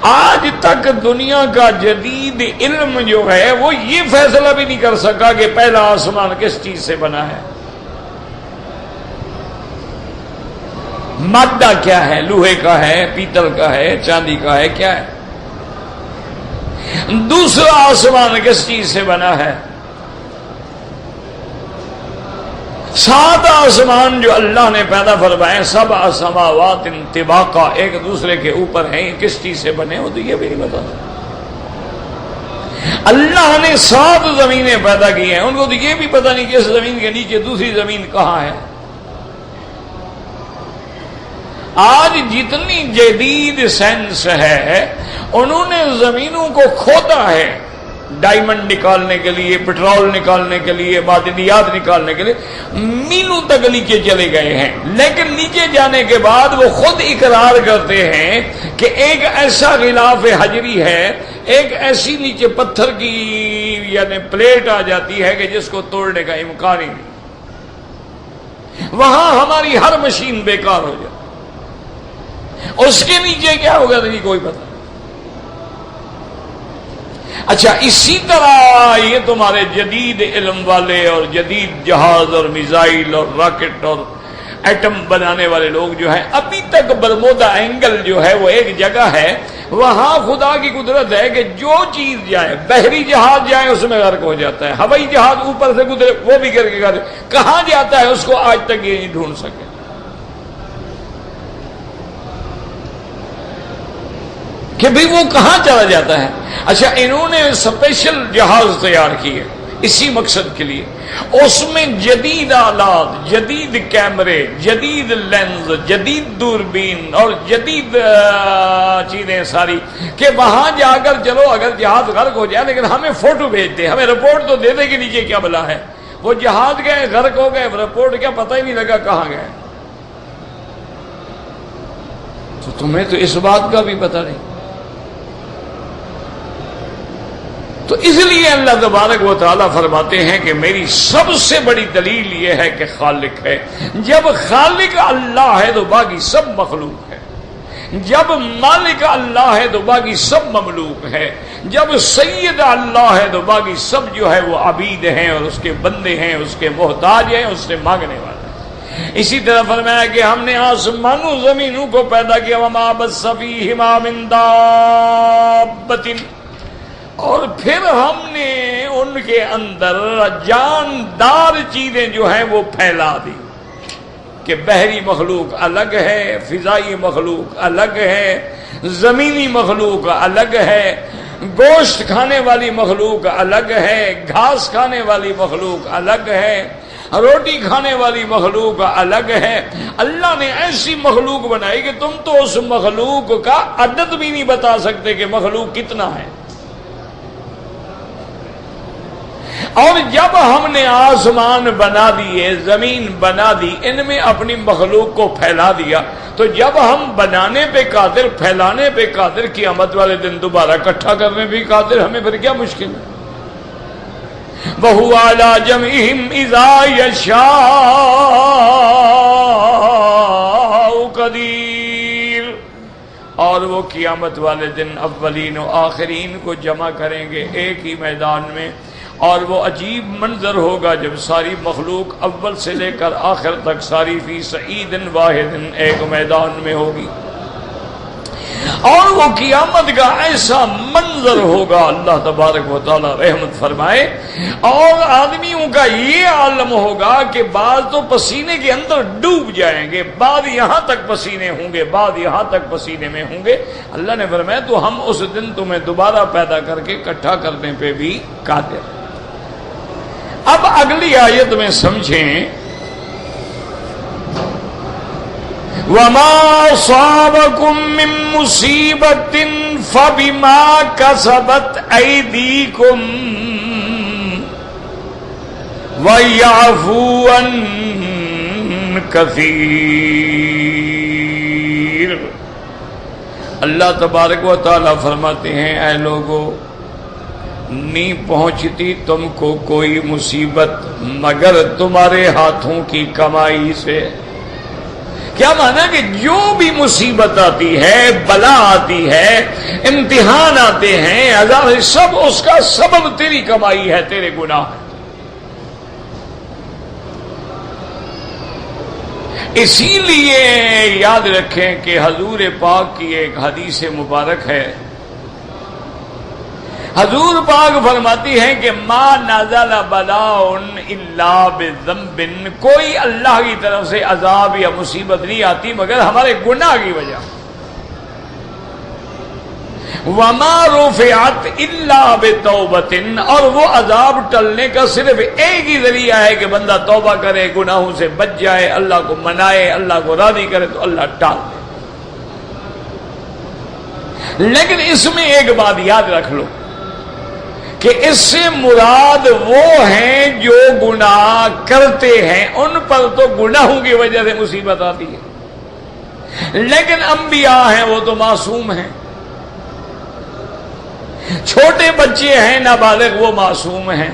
آج تک دنیا کا جدید علم جو ہے وہ یہ فیصلہ بھی نہیں کر سکا کہ پہلا آسمان کس چیز سے بنا ہے. مادہ کیا ہے؟ لوہے کا ہے، پیتل کا ہے، چاندی کا ہے، کیا ہے؟ دوسرا آسمان کس چیز سے بنا ہے؟ 7 آسمان جو اللہ نے پیدا فرمائے، 7 سماوات طباقا، ایک دوسرے کے اوپر ہیں، یہ کس چیز سے بنے ہو؟ تو یہ بھی نہیں بتا. اللہ نے 7 زمینیں پیدا کی ہیں، ان کو تو یہ بھی پتا نہیں کہ اس زمین کے نیچے دوسری زمین کہاں ہے. آج جتنی جدید سائنس ہے انہوں نے زمینوں کو کھودا ہے، ڈائمنڈ نکالنے کے لیے، پٹرول نکالنے کے لیے، معدنیات نکالنے کے لیے میلوں تک نیچے چلے گئے ہیں. لیکن نیچے جانے کے بعد وہ خود اقرار کرتے ہیں کہ ایک ایسا غلاف حجری ہے، ایک ایسی نیچے پتھر کی یعنی پلیٹ آ جاتی ہے کہ جس کو توڑنے کا امکان ہی نہیں. وہاں ہماری ہر مشین بیکار ہو جائے. اس کے نیچے کیا ہوگا نہیں کوئی پتہ. اچھا اسی طرح یہ تمہارے جدید علم والے اور جدید جہاز اور میزائل اور راکٹ اور ایٹم بنانے والے لوگ جو ہیں، ابھی تک برمودا اینگل جو ہے وہ ایک جگہ ہے، وہاں خدا کی قدرت ہے کہ جو چیز جائے، بحری جہاز جائے اس میں غرق ہو جاتا ہے، ہوائی جہاز اوپر سے گزرے وہ بھی گر کے کہاں جاتا ہے اس کو آج تک یہ نہیں ڈھونڈ سکے. کہ بھی وہ کہاں چلا جاتا ہے. اچھا انہوں نے اسپیشل جہاز تیار کیے اسی مقصد کے لیے، اس میں جدید آلات، جدید کیمرے، جدید لینز، جدید دوربین اور جدید چیزیں ساری، کہ وہاں جا کر چلو اگر جہاز غرق ہو جائے لیکن ہمیں فوٹو بھیجتے، ہمیں رپورٹ تو دے دے کہ نیچے کیا بلا ہے. وہ جہاز گئے غرق ہو گئے، رپورٹ کیا پتہ ہی نہیں لگا کہاں گئے. تو تمہیں تو اس بات کا بھی پتہ نہیں. تو اس لیے اللہ تبارک و تعالیٰ فرماتے ہیں کہ میری سب سے بڑی دلیل یہ ہے کہ خالق ہے. جب خالق اللہ ہے تو باقی سب مخلوق ہے. جب مالک اللہ ہے تو باقی سب مملوک ہے. جب سید اللہ ہے تو باقی سب جو ہے وہ عبید ہیں اور اس کے بندے ہیں، اس کے محتاج ہیں، اس سے مانگنے والے ہیں. اسی طرح فرمایا کہ ہم نے آسمانوں زمینوں کو پیدا کیا، وما بث فیہما من دابۃ، اور پھر ہم نے ان کے اندر جاندار چیزیں جو ہیں وہ پھیلا دی. کہ بحری مخلوق الگ ہے، فضائی مخلوق الگ ہے، زمینی مخلوق الگ ہے، گوشت کھانے والی مخلوق الگ ہے، گھاس کھانے والی مخلوق الگ ہے، روٹی کھانے والی مخلوق الگ ہے۔ اللہ نے ایسی مخلوق بنائی کہ تم تو اس مخلوق کا عدد بھی نہیں بتا سکتے کہ مخلوق کتنا ہے۔ اور جب ہم نے آسمان بنا دیے، زمین بنا دی، ان میں اپنی مخلوق کو پھیلا دیا، تو جب ہم بنانے پہ قادر، پھیلانے پہ قادر، قیامت والے دن دوبارہ اکٹھا کرنے پہ قادر، ہمیں پھر کیا مشکل ہے؟ وَهُوَ عَلَىٰ جَمْعِهِمْ إِذَا يَشَاءُ قَدِيرٌ۔ اور وہ قیامت والے دن اولین و آخرین کو جمع کریں گے ایک ہی میدان میں، اور وہ عجیب منظر ہوگا جب ساری مخلوق اول سے لے کر آخر تک ساری فی صعید واحد ایک میدان میں ہوگی، اور وہ قیامت کا ایسا منظر ہوگا، اللہ تبارک و تعالی رحمت فرمائے۔ اور آدمیوں کا یہ عالم ہوگا کہ بعض تو پسینے کے اندر ڈوب جائیں گے، بعض یہاں تک پسینے ہوں گے، بعض یہاں تک پسینے میں ہوں گے۔ اللہ نے فرمایا تو ہم اس دن تمہیں دوبارہ پیدا کر کے اکٹھا کرنے پہ بھی قادر۔ اب اگلی آیت میں سمجھیں، وَمَا أَصَابَكُم مِّن مُّصِيبَةٍ فَبِمَا كَسَبَتْ أَيْدِيكُمْ وَيَعْفُو عَن كَثِيرٍ۔ اللہ تبارک و تعالی فرماتے ہیں، اے لوگو، نہیں پہنچتی تم کو کوئی مصیبت مگر تمہارے ہاتھوں کی کمائی سے۔ کیا مانا کہ جو بھی مصیبت آتی ہے، بلا آتی ہے، امتحان آتے ہیں، عذاب، سب اس کا سبب تیری کمائی ہے، تیرے گناہ ہے۔ اسی لیے یاد رکھیں کہ حضور پاک کی ایک حدیث مبارک ہے، حضور پاک فرماتی ہیں کہ ما نزل بلاء الا بذنب، کوئی اللہ کی طرف سے عذاب یا مصیبت نہیں آتی مگر ہمارے گناہ کی وجہ۔ وما رفعت الا بتوبۃ، اور وہ عذاب ٹلنے کا صرف ایک ہی ذریعہ ہے کہ بندہ توبہ کرے، گناہوں سے بچ جائے، اللہ کو منائے، اللہ کو راضی کرے تو اللہ ٹال دے۔ لیکن اس میں ایک بات یاد رکھ لو کہ اس سے مراد وہ ہیں جو گناہ کرتے ہیں، ان پر تو گناہوں کی وجہ سے مصیبت آتی ہے، لیکن انبیاء ہیں وہ تو معصوم ہیں، چھوٹے بچے ہیں نابالغ وہ معصوم ہیں۔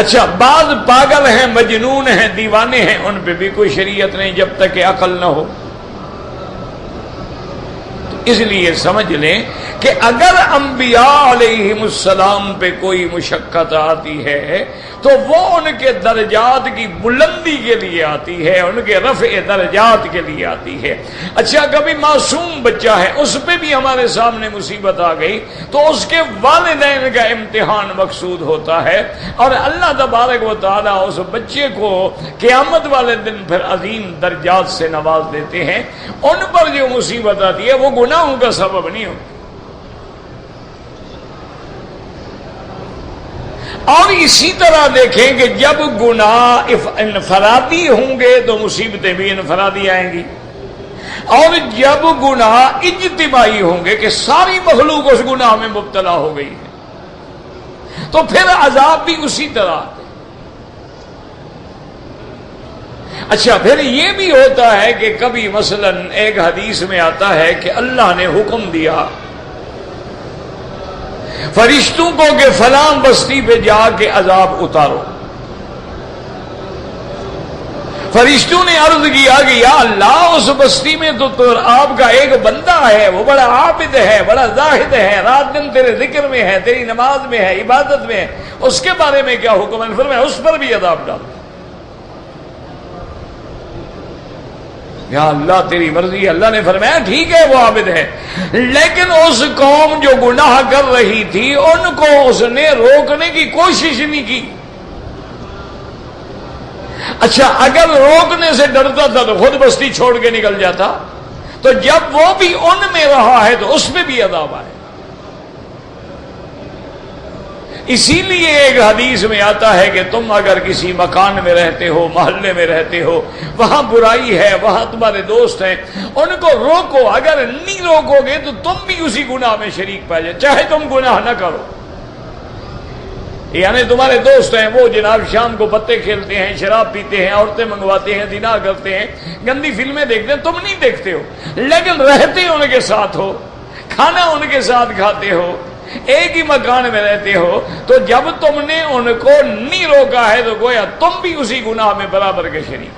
اچھا، بعض پاگل ہیں، مجنون ہیں، دیوانے ہیں، ان پہ بھی کوئی شریعت نہیں جب تک کہ عقل نہ ہو۔ اس لیے سمجھ لیں کہ اگر انبیاء علیہم السلام پہ کوئی مشقت آتی ہے تو وہ ان کے درجات کی بلندی کے لیے آتی ہے، ان کے رفع درجات کے لیے آتی ہے۔ اچھا، کبھی معصوم بچہ ہے، اس پہ بھی ہمارے سامنے مصیبت آ گئی تو اس کے والدین کا امتحان مقصود ہوتا ہے، اور اللہ تبارک و تعالیٰ اس بچے کو قیامت والے دن پھر عظیم درجات سے نواز دیتے ہیں۔ ان پر جو مصیبت آتی ہے وہ گناہوں کا سبب نہیں ہوتی۔ اور اسی طرح دیکھیں کہ جب گناہ انفرادی ہوں گے تو مصیبتیں بھی انفرادی آئیں گی، اور جب گناہ اجتماعی ہوں گے کہ ساری مخلوق اس گناہ میں مبتلا ہو گئی ہے تو پھر عذاب بھی اسی طرح آتے۔ اچھا، پھر یہ بھی ہوتا ہے کہ کبھی مثلا ایک حدیث میں آتا ہے کہ اللہ نے حکم دیا فرشتوں کو کہ فلاں بستی پہ جا کے عذاب اتارو۔ فرشتوں نے عرض کیا کہ یا اللہ، اس بستی میں تو آپ کا ایک بندہ ہے، وہ بڑا عابد ہے، بڑا زاہد ہے، رات دن تیرے ذکر میں ہے، تیری نماز میں ہے، عبادت میں ہے، اس کے بارے میں کیا حکم ہے؟ فرمایا اس پر بھی عذاب ڈال۔ یا اللہ تیری مرضی۔ اللہ نے فرمایا ٹھیک ہے وہ عابد ہے، لیکن اس قوم جو گناہ کر رہی تھی ان کو اس نے روکنے کی کوشش نہیں کی۔ اچھا اگر روکنے سے ڈرتا تھا تو خود بستی چھوڑ کے نکل جاتا، تو جب وہ بھی ان میں رہا ہے تو اس میں بھی عذاب آئے۔ اسی لیے ایک حدیث میں آتا ہے کہ تم اگر کسی مکان میں رہتے ہو، محلے میں رہتے ہو، وہاں برائی ہے، وہاں تمہارے دوست ہیں، ان کو روکو، اگر نہیں روکو گے تو تم بھی اسی گناہ میں شریک پا جائے، چاہے تم گناہ نہ کرو۔ یعنی تمہارے دوست ہیں، وہ جناب شام کو پتے کھیلتے ہیں، شراب پیتے ہیں، عورتیں منگواتے ہیں، زنا کرتے ہیں، گندی فلمیں دیکھتے ہیں، تم نہیں دیکھتے ہو، لیکن رہتے ان کے ساتھ ہو، کھانا ان کے ساتھ کھاتے ہو، ایک ہی مکان میں رہتے ہو، تو جب تم نے ان کو نہیں روکا ہے تو گویا تم بھی اسی گناہ میں برابر کے شریک۔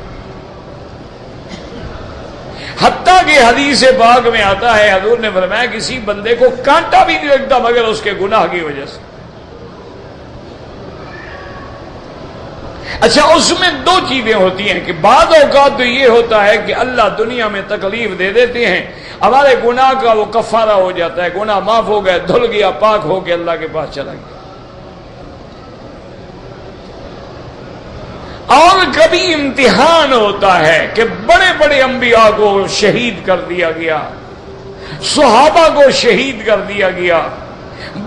حتیٰ کہ حدیث پاک میں آتا ہے، حضور نے فرمایا کسی بندے کو کانٹا بھی نہیں لگتا مگر اس کے گناہ کی وجہ سے۔ اچھا اس میں دو چیزیں ہوتی ہیں کہ بعض اوقات تو یہ ہوتا ہے کہ اللہ دنیا میں تکلیف دے دیتے ہیں، ہمارے گناہ کا وہ کفارہ ہو جاتا ہے، گناہ معاف ہو گئے، دھل گیا، پاک ہو کے اللہ کے پاس چلا گیا۔ اور کبھی امتحان ہوتا ہے کہ بڑے بڑے انبیاء کو شہید کر دیا گیا، صحابہ کو شہید کر دیا گیا،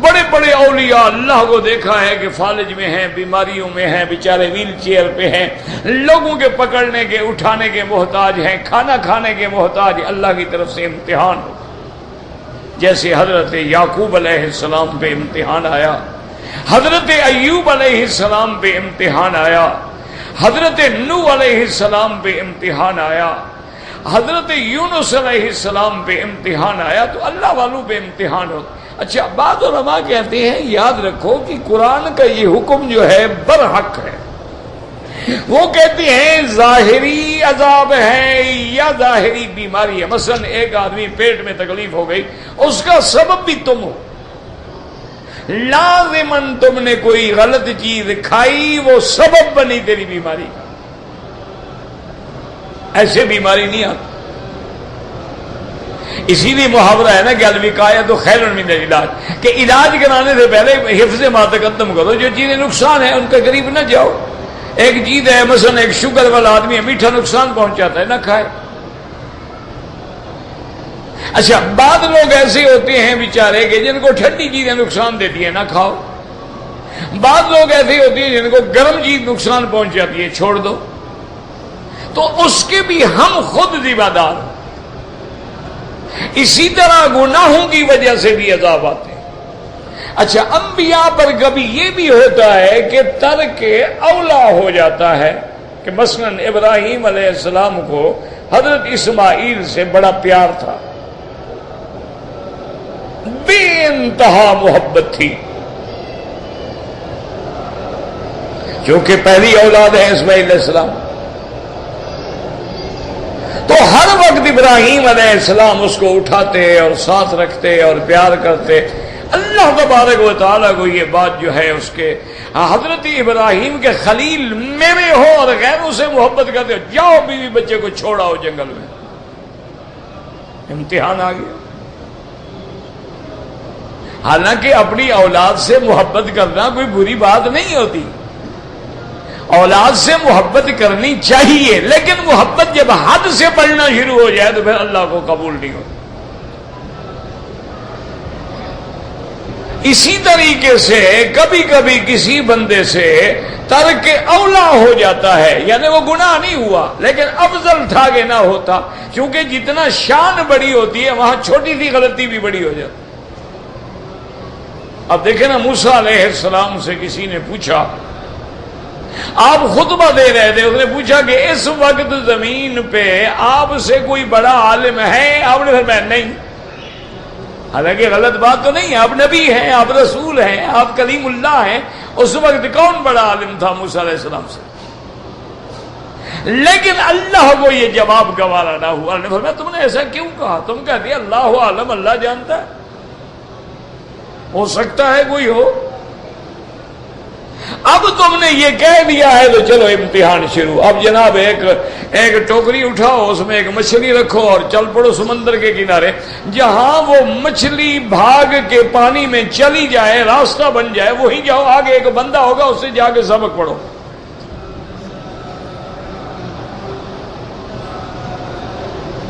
بڑے بڑے اولیاء اللہ کو دیکھا ہے کہ فالج میں ہیں، بیماریوں میں ہیں، بیچارے ویل چیئر پہ ہیں، لوگوں کے پکڑنے کے اٹھانے کے محتاج ہیں، کھانا کھانے کے محتاج، اللہ کی طرف سے امتحان ہو۔ جیسے حضرت یعقوب علیہ السلام پہ امتحان آیا، حضرت ایوب علیہ السلام پہ امتحان آیا، حضرت نوح علیہ السلام پہ امتحان آیا، حضرت یونس علیہ السلام پہ امتحان آیا، تو اللہ والوں پہ امتحان ہوتا۔ اچھا بعض علماء کہتے ہیں یاد رکھو کہ قرآن کا یہ حکم جو ہے برحق ہے، وہ کہتے ہیں ظاہری عذاب ہے یا ظاہری بیماری ہے، مثلا ایک آدمی پیٹ میں تکلیف ہو گئی، اس کا سبب بھی تم ہو، لازماً تم نے کوئی غلط چیز کھائی، وہ سبب بنی تیری بیماری کا، ایسے بیماری نہیں آتی۔ اسی لیے محاورہ ہے نا کہ الوقایۃ خیر من العلاج، کہ علاج کرانے سے پہلے حفظ ما تقدم کرو، جو چیزیں نقصان ہے ان کے قریب نہ جاؤ۔ ایک چیز ہے مثلا ایک شوگر والا آدمی ہے، میٹھا نقصان پہنچاتا ہے، نہ کھائے۔ اچھا بعض لوگ ایسے ہوتے ہیں بیچارے کہ جن کو ٹھنڈی چیزیں نقصان دیتی ہیں، نہ کھاؤ۔ بعض لوگ ایسے ہوتے ہیں جن کو گرم چیز نقصان پہنچ جاتی ہے، چھوڑ دو۔ تو اس کے بھی ہم خود ذمہ دار۔ اسی طرح گناہوں کی وجہ سے بھی عذاب آتے ہیں۔ اچھا انبیاء پر کبھی یہ بھی ہوتا ہے کہ ترک اولا ہو جاتا ہے، کہ مثلا ابراہیم علیہ السلام کو حضرت اسماعیل سے بڑا پیار تھا، بے انتہا محبت تھی، کیونکہ پہلی اولاد ہے اسماعیل علیہ السلام، تو ہر وقت ابراہیم علیہ السلام اس کو اٹھاتے اور ساتھ رکھتے اور پیار کرتے۔ اللہ تبارک و تعالیٰ کو یہ بات جو ہے اس کے حضرت ابراہیم کے خلیل میرے ہو اور غیروں سے محبت کرتے ہو، جاؤ بیوی بچے کو چھوڑاؤ جنگل میں۔ امتحان آ گیا۔ حالانکہ اپنی اولاد سے محبت کرنا کوئی بری بات نہیں ہوتی، اولاد سے محبت کرنی چاہیے، لیکن محبت جب حد سے بڑھنا شروع ہو جائے تو پھر اللہ کو قبول نہیں ہوتا۔ اسی طریقے سے کبھی کبھی کسی بندے سے ترک اولا ہو جاتا ہے، یعنی وہ گناہ نہیں ہوا لیکن افضل تھا کہ نہ ہوتا، کیونکہ جتنا شان بڑی ہوتی ہے وہاں چھوٹی سی غلطی بھی بڑی ہو جاتی۔ اب دیکھیں نا، موسیٰ علیہ السلام سے کسی نے پوچھا، آپ خطبہ دے رہے تھے، اس نے پوچھا کہ اس وقت زمین پہ آپ سے کوئی بڑا عالم ہے؟ آپ نے فرمایا نہیں۔ حالانکہ غلط بات تو نہیں ہے، آپ نبی ہیں، آپ رسول ہیں، آپ کلیم اللہ ہیں، اس وقت کون بڑا عالم تھا موسیٰ علیہ السلام سے؟ لیکن اللہ کو یہ جواب گوارا نہ ہوا۔ نے فرمایا تم نے ایسا کیوں کہا؟ تم کہتے اللہ عالم، اللہ جانتا ہے، ہو سکتا ہے کوئی ہو۔ اب تم نے یہ کہہ دیا ہے تو چلو امتحان شروع۔ اب جناب ایک ٹوکری اٹھاؤ، اس میں ایک مچھلی رکھو اور چل پڑو سمندر کے کنارے، جہاں وہ مچھلی بھاگ کے پانی میں چلی جائے، راستہ بن جائے، وہیں جاؤ، آگے ایک بندہ ہوگا، اس سے جا کے سبق پڑھو۔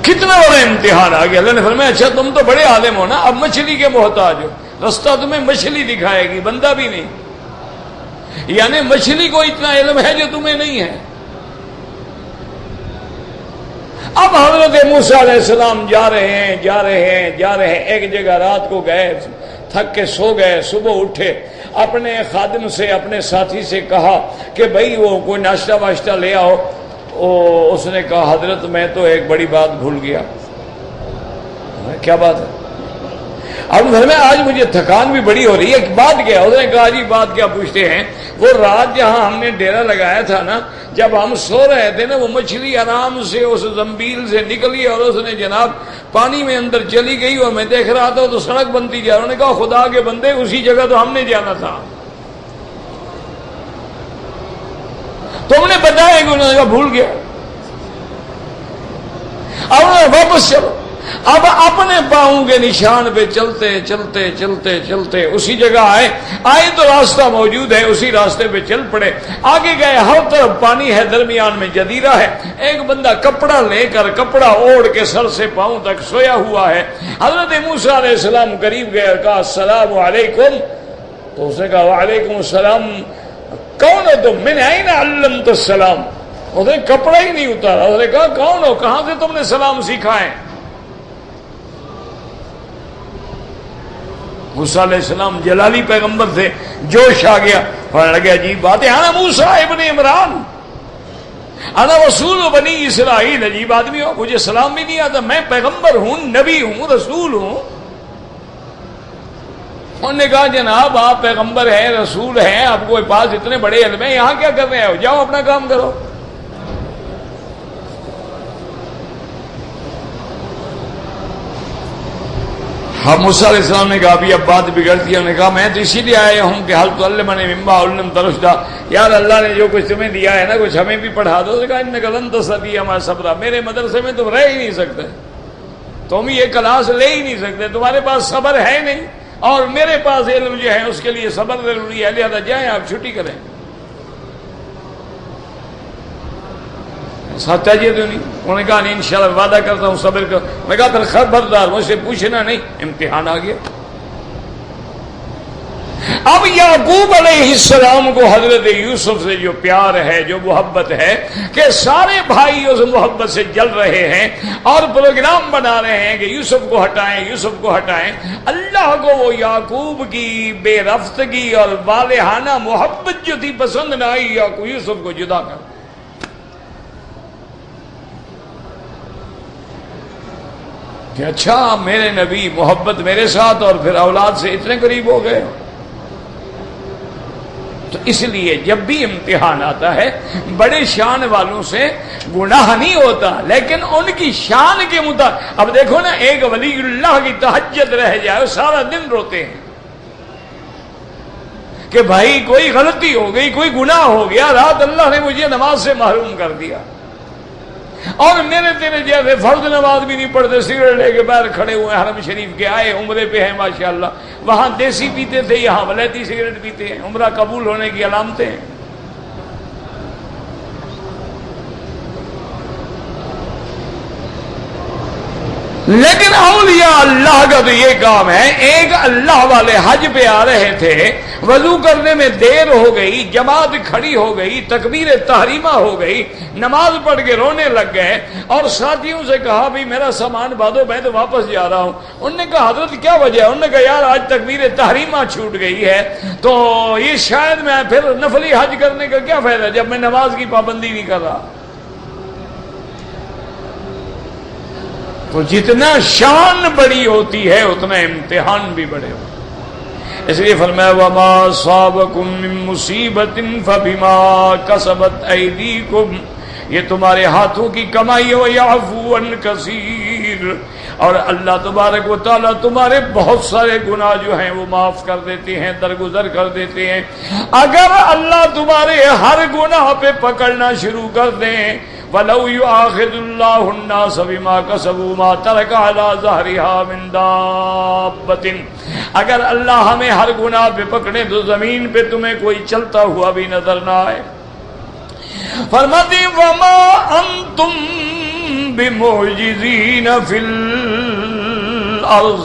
کتنا بڑا امتحان آ گیا. اللہ نے فرمایا اچھا تم تو بڑے عالم ہو نا, اب مچھلی کے محتاج ہو, رستہ تمہیں مچھلی دکھائے گی, بندہ بھی نہیں. یعنی مچھلی کو اتنا علم ہے جو تمہیں نہیں ہے. اب حضرت موسیٰ علیہ السلام جا رہے ہیں. ایک جگہ رات کو گئے, تھک کے سو گئے, صبح اٹھے, اپنے خادم سے, اپنے ساتھی سے کہا کہ بھائی وہ کوئی ناشتہ واشتہ لے آؤ. اس نے کہا حضرت میں تو ایک بڑی بات بھول گیا. کیا بات ہے؟ اب گھر میں آج مجھے تھکان بھی بڑی ہو رہی ہے, بات کیا؟ اس نے کہا جی بات کیا پوچھتے ہیں. وہ رات جہاں ہم نے ڈیرا لگایا تھا نا, جب ہم سو رہے تھے نا, وہ مچھلی آرام سے اس زنبیل سے نکلی اور اس نے جناب پانی میں اندر چلی گئی, اور میں دیکھ رہا تھا تو سڑک بنتی جا. انہوں نے کہا خدا کے بندے اسی جگہ تو ہم نے جانا تھا, تم نے بتایا کہ انہوں نے کہا بھول گیا. اب واپس چلو. اب اپنے پاؤں کے نشان پہ چلتے اسی جگہ آئے تو راستہ موجود ہے, اسی راستے پہ چل پڑے. آگے گئے, ہر طرف پانی ہے, درمیان میں جزیرہ ہے. ایک بندہ کپڑا لے کر, کپڑا اوڑھ کے سر سے پاؤں تک سویا ہوا ہے. حضرت موسیٰ علیہ السلام قریب گئے اور کہا السلام علیکم. تو اس نے کہا وعلیکم السلام. کون ہو تم؟ میں نے آئین علمت السلام. اس نے کپڑا ہی نہیں اتارا. اس نے کہا کون ہو, کہاں سے تم نے سلام سیکھا ہے؟ موسیٰ علیہ السلام جلالی پیغمبر تھے, جوش آ گیا, پڑھنے لگے عجیب بات ہے, انا موسیٰ ابن عمران انا رسول بنی اسرائیل. عجیب آدمی ہو, مجھے سلام بھی نہیں آتا, میں پیغمبر ہوں, نبی ہوں, رسول ہوں. انہوں نے کہا جناب آپ پیغمبر ہیں, رسول ہیں, آپ کو پاس اتنے بڑے علم ہیں, یہاں کیا کر رہے ہو, جاؤ اپنا کام کرو. اب موسیٰ علیہ السلام نے کہا ابھی اب بات بگڑتی ہے. انہوں نے کہا میں تو اسی لیے آیا ہوں کہ حل تو علمنی مما علمت رشدا. یار اللہ نے جو کچھ تمہیں دیا ہے نا, کچھ ہمیں بھی پڑھا دو. کہا انک لن تستطیع معی صبرا, میرے مدرسے میں تم رہ ہی نہیں سکتے, تم یہ کلاس لے ہی نہیں سکتے, تمہارے پاس صبر ہے نہیں, اور میرے پاس علم جو ہے اس کے لیے صبر ضروری ہے, لہذا جائیں آپ چھٹی کریں. ساتھ چاہیے تو نہیں. انہوں نے کہا نہیں انشاءاللہ وعدہ کرتا ہوں صبر کر. میں کہا پھر خبردار مجھ سے پوچھنا نہیں, امتحان آ گیا. اب یعقوب علیہ السلام کو حضرت یوسف سے جو پیار ہے, جو محبت ہے, کہ سارے بھائی اس محبت سے جل رہے ہیں اور پروگرام بنا رہے ہیں کہ یوسف کو ہٹائیں. اللہ کو وہ یعقوب کی بے رفتگی اور والہانہ محبت جو تھی پسند نہ آئی, یعقوب یوسف کو جدا کر. کہ اچھا میرے نبی محبت میرے ساتھ اور پھر اولاد سے اتنے قریب ہو گئے. تو اس لیے جب بھی امتحان آتا ہے, بڑے شان والوں سے گناہ نہیں ہوتا, لیکن ان کی شان کے مطابق. اب دیکھو نا, ایک ولی اللہ کی تہجد رہ جائے, سارا دن روتے ہیں کہ بھائی کوئی غلطی ہو گئی, کوئی گناہ ہو گیا, رات اللہ نے مجھے نماز سے محروم کر دیا, اور میرے تیرے جیسے فرض نماز بھی نہیں پڑھتے, سگریٹ لے کے باہر کھڑے ہوئے, حرم شریف کے آئے, عمرے پہ ہیں ماشاءاللہ, وہاں دیسی پیتے تھے, یہاں ولیتی سگریٹ پیتے ہیں. عمرہ قبول ہونے کی علامتیں ہیں. لیکن اولیاء اللہ کا تو یہ کام ہے. ایک اللہ والے حج پہ آ رہے تھے, وضو کرنے میں دیر ہو گئی, جماعت کھڑی ہو گئی, تکبیر تحریمہ ہو گئی, نماز پڑھ کے رونے لگ گئے, اور ساتھیوں سے کہا بھی میرا سامان بادو, میں تو واپس جا رہا ہوں. انہوں نے کہا حضرت کیا وجہ ہے؟ انہوں نے کہا یار آج تکبیر تحریمہ چھوٹ گئی ہے, تو یہ شاید میں پھر نفلی حج کرنے کا کیا فائدہ جب میں نماز کی پابندی نہیں کر رہا. تو جتنا شان بڑی ہوتی ہے اتنا امتحان بھی بڑے ہوتے ہیں. اس لیے فرمایا وما اصابکم من مصیبت فبما کسبت ایدیکم, یہ تمہارے ہاتھوں کی کمائی ہے, ویعفو عن کثیر, اور اللہ تبارک و تعالیٰ تمہارے بہت سارے گناہ جو ہیں وہ معاف کر دیتے ہیں, درگزر کر دیتے ہیں. اگر اللہ تمہارے ہر گناہ پہ پکڑنا شروع کر دیں, وَلَوْ يُؤَاخِذُ اللَّهُ النَّاسَ بِمَا كَسَبُوا مَا تَرَكَ عَلَى ظَهْرِهَا مِن دَابَّةٍ, اگر اللہ ہمیں ہر گناہ پہ پکڑے تو زمین پہ تمہیں کوئی چلتا ہوا بھی نظر نہ آئے. فرماتے وَمَا أَنْتُمْ بمعجزین فی الارض،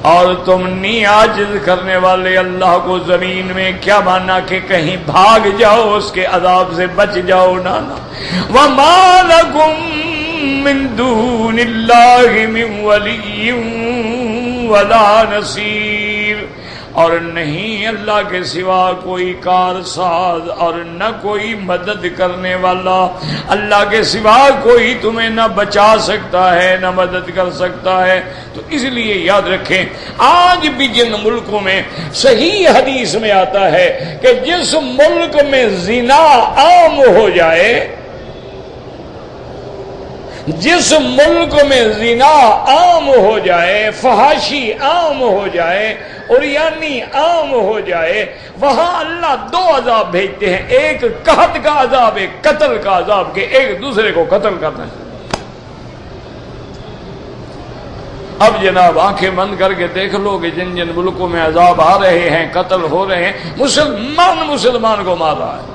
اور تم نہیں عاجز کرنے والے اللہ کو زمین میں. کیا مانا کہ کہیں بھاگ جاؤ، اس کے عذاب سے بچ جاؤ، نہ. وما لکم من دون اللہ من ولی ولا نصیر، اور نہیں اللہ کے سوا کوئی کارساز اور نہ کوئی مدد کرنے والا. اللہ کے سوا کوئی تمہیں نہ بچا سکتا ہے نہ مدد کر سکتا ہے. تو اس لیے یاد رکھیں، آج بھی جن ملکوں میں صحیح حدیث میں آتا ہے کہ جس ملک میں زنا عام ہو جائے، جس ملک میں زنا عام ہو جائے، فحاشی عام ہو جائے، عریانی عام ہو جائے، وہاں اللہ دو عذاب بھیجتے ہیں، ایک قحط کا عذاب، ایک قتل کا عذاب، کہ ایک دوسرے کو قتل کرنا چاہیے. اب جناب آنکھیں بند کر کے دیکھ لو کہ جن جن ملکوں میں عذاب آ رہے ہیں، قتل ہو رہے ہیں، مسلمان کو مار رہا ہے،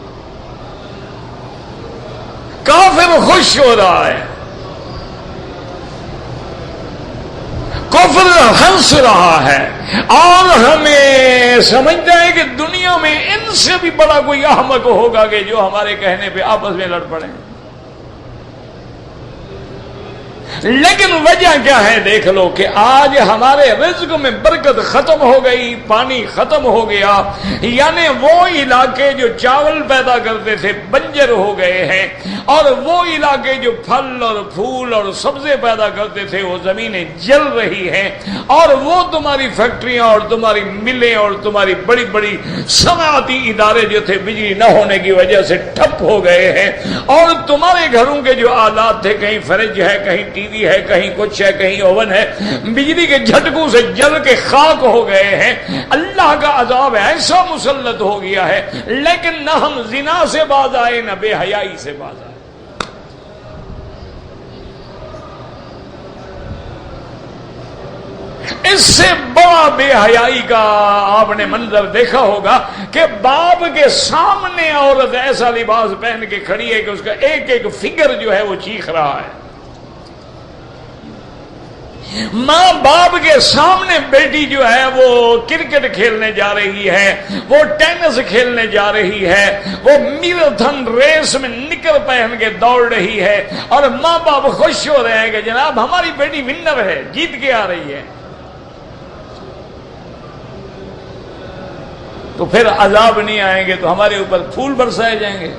کافر خوش ہو رہا ہے، کفر ہنس رہا ہے، اور ہمیں سمجھتا ہے کہ دنیا میں ان سے بھی بڑا کوئی احمق ہوگا کہ جو ہمارے کہنے پہ آپس میں لڑ پڑیں. لیکن وجہ کیا ہے دیکھ لو کہ آج ہمارے رزق میں برکت ختم ہو گئی، پانی ختم ہو گیا، یعنی وہ علاقے جو چاول پیدا کرتے تھے بنجر ہو گئے ہیں، اور وہ علاقے جو پھل اور پھول اور سبزے پیدا کرتے تھے وہ زمینیں جل رہی ہیں، اور وہ تمہاری فیکٹریاں اور تمہاری ملیں اور تمہاری بڑی بڑی صنعتی ادارے جو تھے بجلی نہ ہونے کی وجہ سے ٹھپ ہو گئے ہیں، اور تمہارے گھروں کے جو آلات تھے، کہیں فریج ہے، کہیں ٹی وی ہے، کہیں کچھ ہے، کہیں اوون ہے، بجلی کے جھٹکوں سے جل کے خاک ہو گئے ہیں. اللہ کا عذاب ایسا مسلط ہو گیا ہے، لیکن نہ ہم زنا سے باز آئے نہ بے حیائی سے باز آئے. اس سے بڑا بے حیائی کا آپ نے منظر دیکھا ہوگا کہ باپ کے سامنے عورت ایسا لباس پہن کے کھڑی ہے کہ اس کا ایک ایک فگر جو ہے وہ چیخ رہا ہے. ماں باپ کے سامنے بیٹی جو ہے وہ کرکٹ کھیلنے جا رہی ہے، وہ ٹینس کھیلنے جا رہی ہے، وہ میراتھن ریس میں نکر پہن کے دوڑ رہی ہے، اور ماں باپ خوش ہو رہے ہیں کہ جناب ہماری بیٹی ونر ہے، جیت کے آ رہی ہے. تو پھر عذاب نہیں آئیں گے تو ہمارے اوپر پھول برسائے جائیں گے.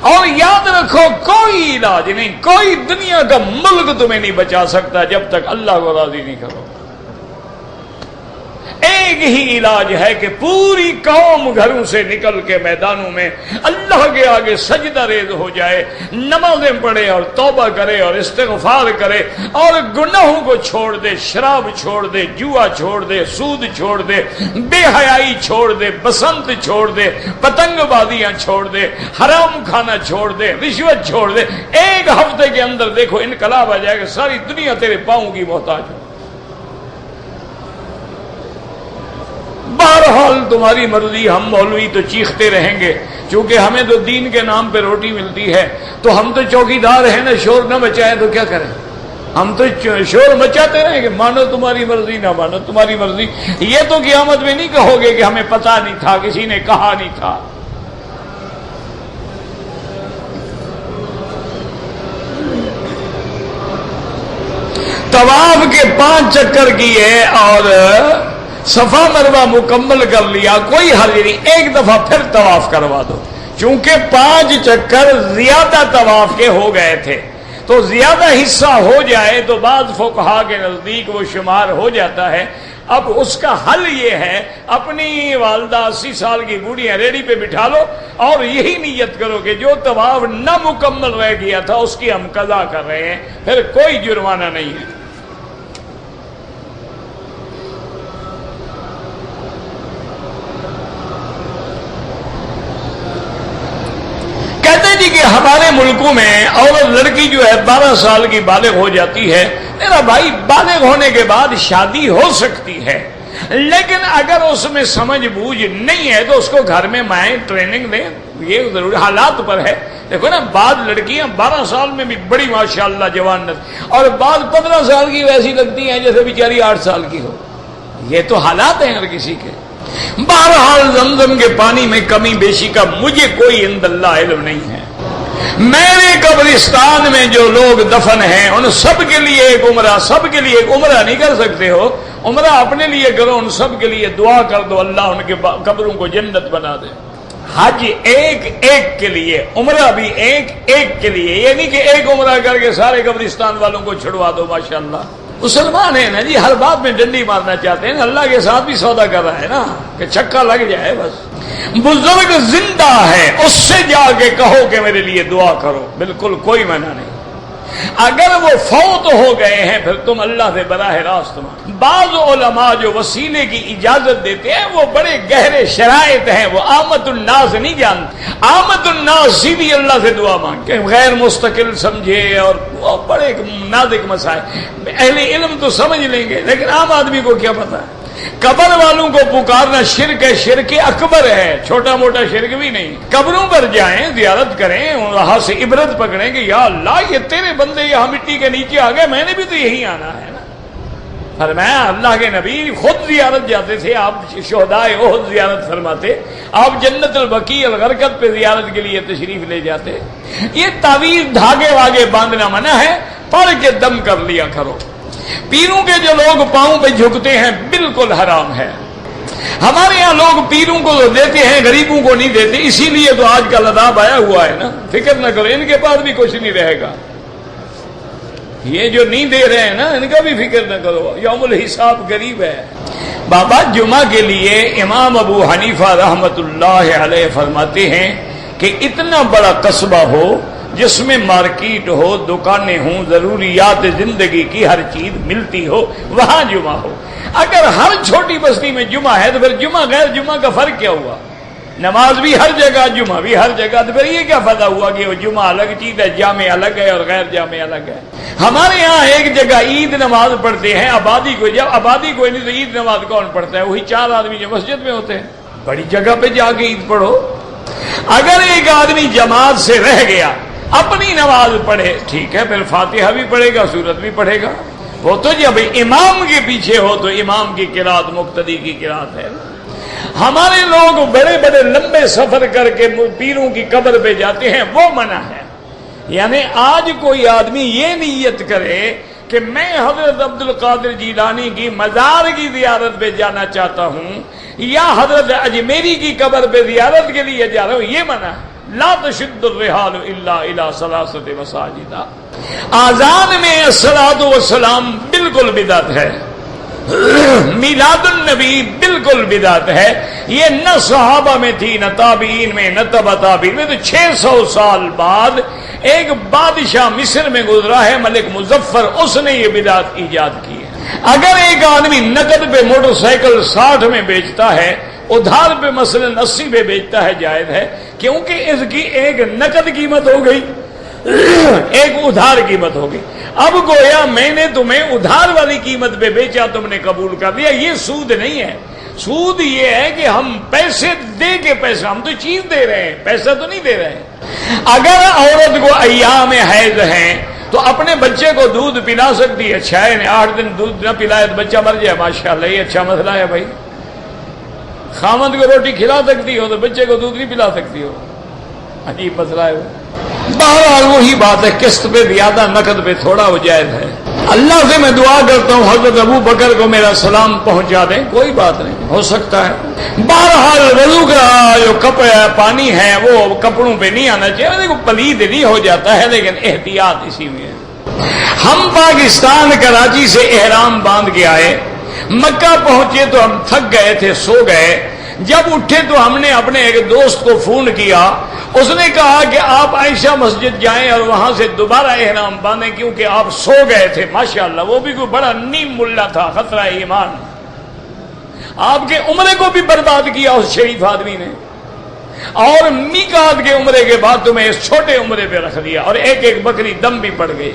اور یاد رکھو کوئی علاج نہیں، کوئی دنیا کا ملک تمہیں نہیں بچا سکتا جب تک اللہ کو راضی نہیں کرو. ایک ہی علاج ہے کہ پوری قوم گھروں سے نکل کے میدانوں میں اللہ کے آگے سجدہ ریز ہو جائے، نمازیں پڑھے اور توبہ کرے اور استغفار کرے، اور گناہوں کو چھوڑ دے، شراب چھوڑ دے، جوا چھوڑ دے، سود چھوڑ دے، بے حیائی چھوڑ دے، بسنت چھوڑ دے، پتنگ بازیاں چھوڑ دے، حرام کھانا چھوڑ دے، رشوت چھوڑ دے. ایک ہفتے کے اندر دیکھو انقلاب آ جائے گا، ساری دنیا تیرے پاؤں کی محتاج ہو. بہرحال تمہاری مرضی، ہم مولوی تو چیختے رہیں گے، چونکہ ہمیں تو دین کے نام پہ روٹی ملتی ہے، تو ہم تو چوکیدار ہیں نا، شور نہ مچائیں تو کیا کریں؟ ہم تو شور مچاتے رہیں گے، مانو تمہاری مرضی نہ مانو تمہاری مرضی. یہ تو قیامت میں نہیں کہو گے کہ ہمیں پتہ نہیں تھا، کسی نے کہا نہیں تھا. طواف کے 5 چکر کیے اور صفا مروہ مکمل کر لیا، کوئی حرج نہیں، ایک دفعہ پھر طواف کروا دو. چونکہ 5 چکر زیادہ طواف کے ہو گئے تھے، تو زیادہ حصہ ہو جائے تو بعض فقہا کے نزدیک وہ شمار ہو جاتا ہے. اب اس کا حل یہ ہے، اپنی والدہ 80 سال کی بوڑھیاں ریڑی پہ بٹھا لو اور یہی نیت کرو کہ جو طواف نہ مکمل رہ گیا تھا اس کی ہم قضا کر رہے ہیں، پھر کوئی جرمانہ نہیں ہے. کہ ہمارے ملکوں میں عورت لڑکی جو ہے 12 سال کی بالغ ہو جاتی ہے. میرا بھائی بالغ ہونے کے بعد شادی ہو سکتی ہے، لیکن اگر اس میں سمجھ بوجھ نہیں ہے تو اس کو گھر میں مائیں ٹریننگ دیں. یہ ضروری حالات پر ہے. دیکھو نا، بعض لڑکیاں 12 سال میں بھی بڑی ماشاءاللہ جوان اور بعض 15 سال کی ویسی لگتی ہیں جیسے بیچاری 8 سال کی ہو. یہ تو حالات ہیں ہر کسی کے. بہرحال زمزم کے پانی میں کمی بیشی کا مجھے کوئی عند اللہ علم نہیں ہے. میرے قبرستان میں جو لوگ دفن ہیں ان سب کے لیے ایک عمرہ، سب کے لیے ایک عمرہ نہیں کر سکتے ہو، عمرہ اپنے لیے کرو، ان سب کے لیے دعا کر دو اللہ ان کے قبروں کو جنت بنا دے. حج ایک ایک کے لیے، عمرہ بھی ایک ایک کے لیے. یہ نہیں کہ ایک عمرہ کر کے سارے قبرستان والوں کو چھڑوا دو. ماشاءاللہ مسلمان ہیں نا جی، ہر بات میں ڈنڈی مارنا چاہتے ہیں. اللہ کے ساتھ بھی سودا کر رہا ہے نا کہ چھکا لگ جائے بس. بزرگ زندہ ہے، اس سے جا کے کہو کہ میرے لیے دعا کرو، بالکل کوئی منع نہیں. اگر وہ فوت ہو گئے ہیں پھر تم اللہ سے براہ راست. بعض علماء جو وسیلے کی اجازت دیتے ہیں وہ بڑے گہرے شرائط ہیں، وہ عامت الناس نہیں جانتے. عامت الناس سیدھی اللہ سے دعا مانگ کے غیر مستقل سمجھے اور بڑے نازک مسائل اہل علم تو سمجھ لیں گے، لیکن عام آدمی کو کیا پتا ہے. قبر والوں کو پکارنا شرک ہے، شرک اکبر ہے، چھوٹا موٹا شرک بھی نہیں. قبروں پر جائیں، زیارت کریں، وہاں سے عبرت پکڑیں کہ یا اللہ یہ تیرے بندے یہاں مٹی کے نیچے آ گئے، میں نے بھی تو یہی آنا ہے نا. فرمایا اللہ کے نبی خود زیارت جاتے تھے، آپ شہدائے احد زیارت فرماتے، آپ جنت البقیع الغرقد پہ زیارت کے لیے تشریف لے جاتے. یہ تعویذ دھاگے واگے باندھنا منع ہے، پڑھ کے دم کر لیا کرو. پیروں کے جو لوگ پاؤں پہ جھکتے ہیں بالکل حرام ہے. ہمارے یہاں لوگ پیروں کو دیتے ہیں، غریبوں کو نہیں دیتے، اسی لیے تو آج کا عذاب آیا ہوا ہے نا. فکر نہ کرو، ان کے پاس بھی کچھ نہیں رہے گا. یہ جو نہیں دے رہے ہیں نا ان کا بھی فکر نہ کرو، یوم الحساب قریب ہے. بابا جمعہ کے لیے امام ابو حنیفہ رحمت اللہ علیہ فرماتے ہیں کہ اتنا بڑا قصبہ ہو جس میں مارکیٹ ہو، دکانیں ہوں، ضروریات زندگی کی ہر چیز ملتی ہو، وہاں جمعہ ہو. اگر ہر چھوٹی بستی میں جمعہ ہے تو پھر جمعہ غیر جمعہ کا فرق کیا ہوا؟ نماز بھی ہر جگہ، جمعہ بھی ہر جگہ، تو پھر یہ کیا فائدہ ہوا کہ وہ جمعہ الگ چیز ہے، جامع الگ ہے اور غیر جامع الگ ہے. ہمارے یہاں ایک جگہ عید نماز پڑھتے ہیں، آبادی کو، جب آبادی کوئی نہیں تو عید نماز کون پڑھتا ہے؟ وہی 4 آدمی جو مسجد میں ہوتے ہیں. بڑی جگہ پہ جا کے عید پڑھو. اگر ایک آدمی جماعت سے رہ گیا، اپنی نماز پڑھے، ٹھیک ہے، پھر فاتحہ بھی پڑھے گا، سورت بھی پڑھے گا. وہ تو جب امام کے پیچھے ہو تو امام کی قرات مقتدی کی قرات ہے. ہمارے لوگ بڑے بڑے لمبے سفر کر کے پیروں کی قبر پہ جاتے ہیں، وہ منع ہے. یعنی آج کوئی آدمی یہ نیت کرے کہ میں حضرت عبد القادر جیلانی کی مزار کی زیارت پہ جانا چاہتا ہوں یا حضرت اجمیری کی قبر پہ زیارت کے لیے جا رہا ہوں، یہ منع ہے. لا تشد الرحال الا الى ثلاثه مساجد. اذان میں الصلاۃ والسلام بالکل بدعت ہے. میلاد النبی بالکل بدعت ہے. یہ نہ صحابہ میں تھی، نہ تابعین میں، نہ تبع تابعین میں. تو 600 سال بعد ایک بادشاہ مصر میں گزرا ہے ملک مظفر، اس نے یہ بدعت ایجاد کی ہے. اگر ایک آدمی نقد پہ موٹر سائیکل 60 میں بیچتا ہے، ادھار پہ مثلا 80 پہ بیچتا ہے، جائز ہے، کیونکہ اس کی ایک نقد قیمت ہو گئی، ایک ادھار قیمت ہو گئی. اب گویا میں نے تمہیں ادھار والی قیمت پہ بیچا، تم نے قبول کر لیا. یہ سود نہیں ہے. سود یہ ہے کہ ہم پیسے دے کے پیسہ، ہم تو چیز دے رہے ہیں، پیسہ تو نہیں دے رہے ہیں. اگر عورت کو ایام حیض ہیں تو اپنے بچے کو دودھ پلا سکتی ہے. 8 دن دودھ نہ پلائے تو بچہ مر جائے، ماشاءاللہ یہ اچھا مسئلہ ہے بھائی. خامد کو روٹی کھلا سکتی ہو تو بچے کو دودھ نہیں پلا سکتی ہو، عجیب مسئلہ ہے. بہرحال وہی بات ہے، قسط پہ زیادہ نقد پہ تھوڑا وہ جائز ہے. اللہ سے میں دعا کرتا ہوں حضرت ابو بکر کو میرا سلام پہنچا دیں، کوئی بات نہیں، ہو سکتا ہے. بہرحال وضو کا جو پانی ہے وہ کپڑوں پہ نہیں آنا چاہیے. دیکھو پلید نہیں ہو جاتا ہے لیکن احتیاط اسی میں ہے. ہم پاکستان کراچی سے احرام باندھ کے آئے، مکہ پہنچے تو ہم تھک گئے تھے، سو گئے. جب اٹھے تو ہم نے اپنے ایک دوست کو فون کیا، اس نے کہا کہ آپ عائشہ مسجد جائیں اور وہاں سے دوبارہ احرام باندھیں کیونکہ آپ سو گئے تھے. ماشاءاللہ وہ بھی کوئی بڑا نیم ملا تھا، خطرہ ایمان. آپ کے عمرے کو بھی برباد کیا اس شریف آدمی نے، اور میقات کے عمرے کے بعد تمہیں اس چھوٹے عمرے پہ رکھ دیا اور ایک ایک بکری دم بھی پڑ گئی.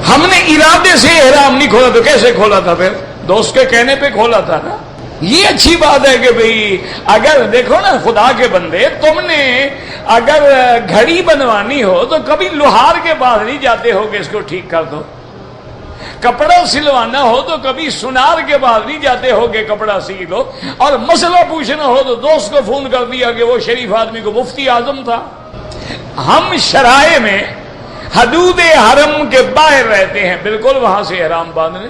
ہم نے ارادے سے احرام نہیں کھولا تو کیسے کھولا تھا؟ پھر دوست کے کہنے پہ کھولا تھا نا. یہ اچھی بات ہے کہ بھئی اگر دیکھو نا خدا کے بندے، تم نے اگر گھڑی بنوانی ہو تو کبھی لوہار کے پاس نہیں جاتے ہو کہ اس کو ٹھیک کر دو، کپڑا سلوانا ہو تو کبھی سنار کے پاس نہیں جاتے ہو کہ کپڑا سی لو، اور مسئلہ پوچھنا ہو تو دوست کو فون کر دیا کہ وہ شریف آدمی کو مفتی اعظم تھا۔ ہم شرائع میں حدود حرم کے باہر رہتے ہیں، بالکل وہاں سے احرام باندھنے،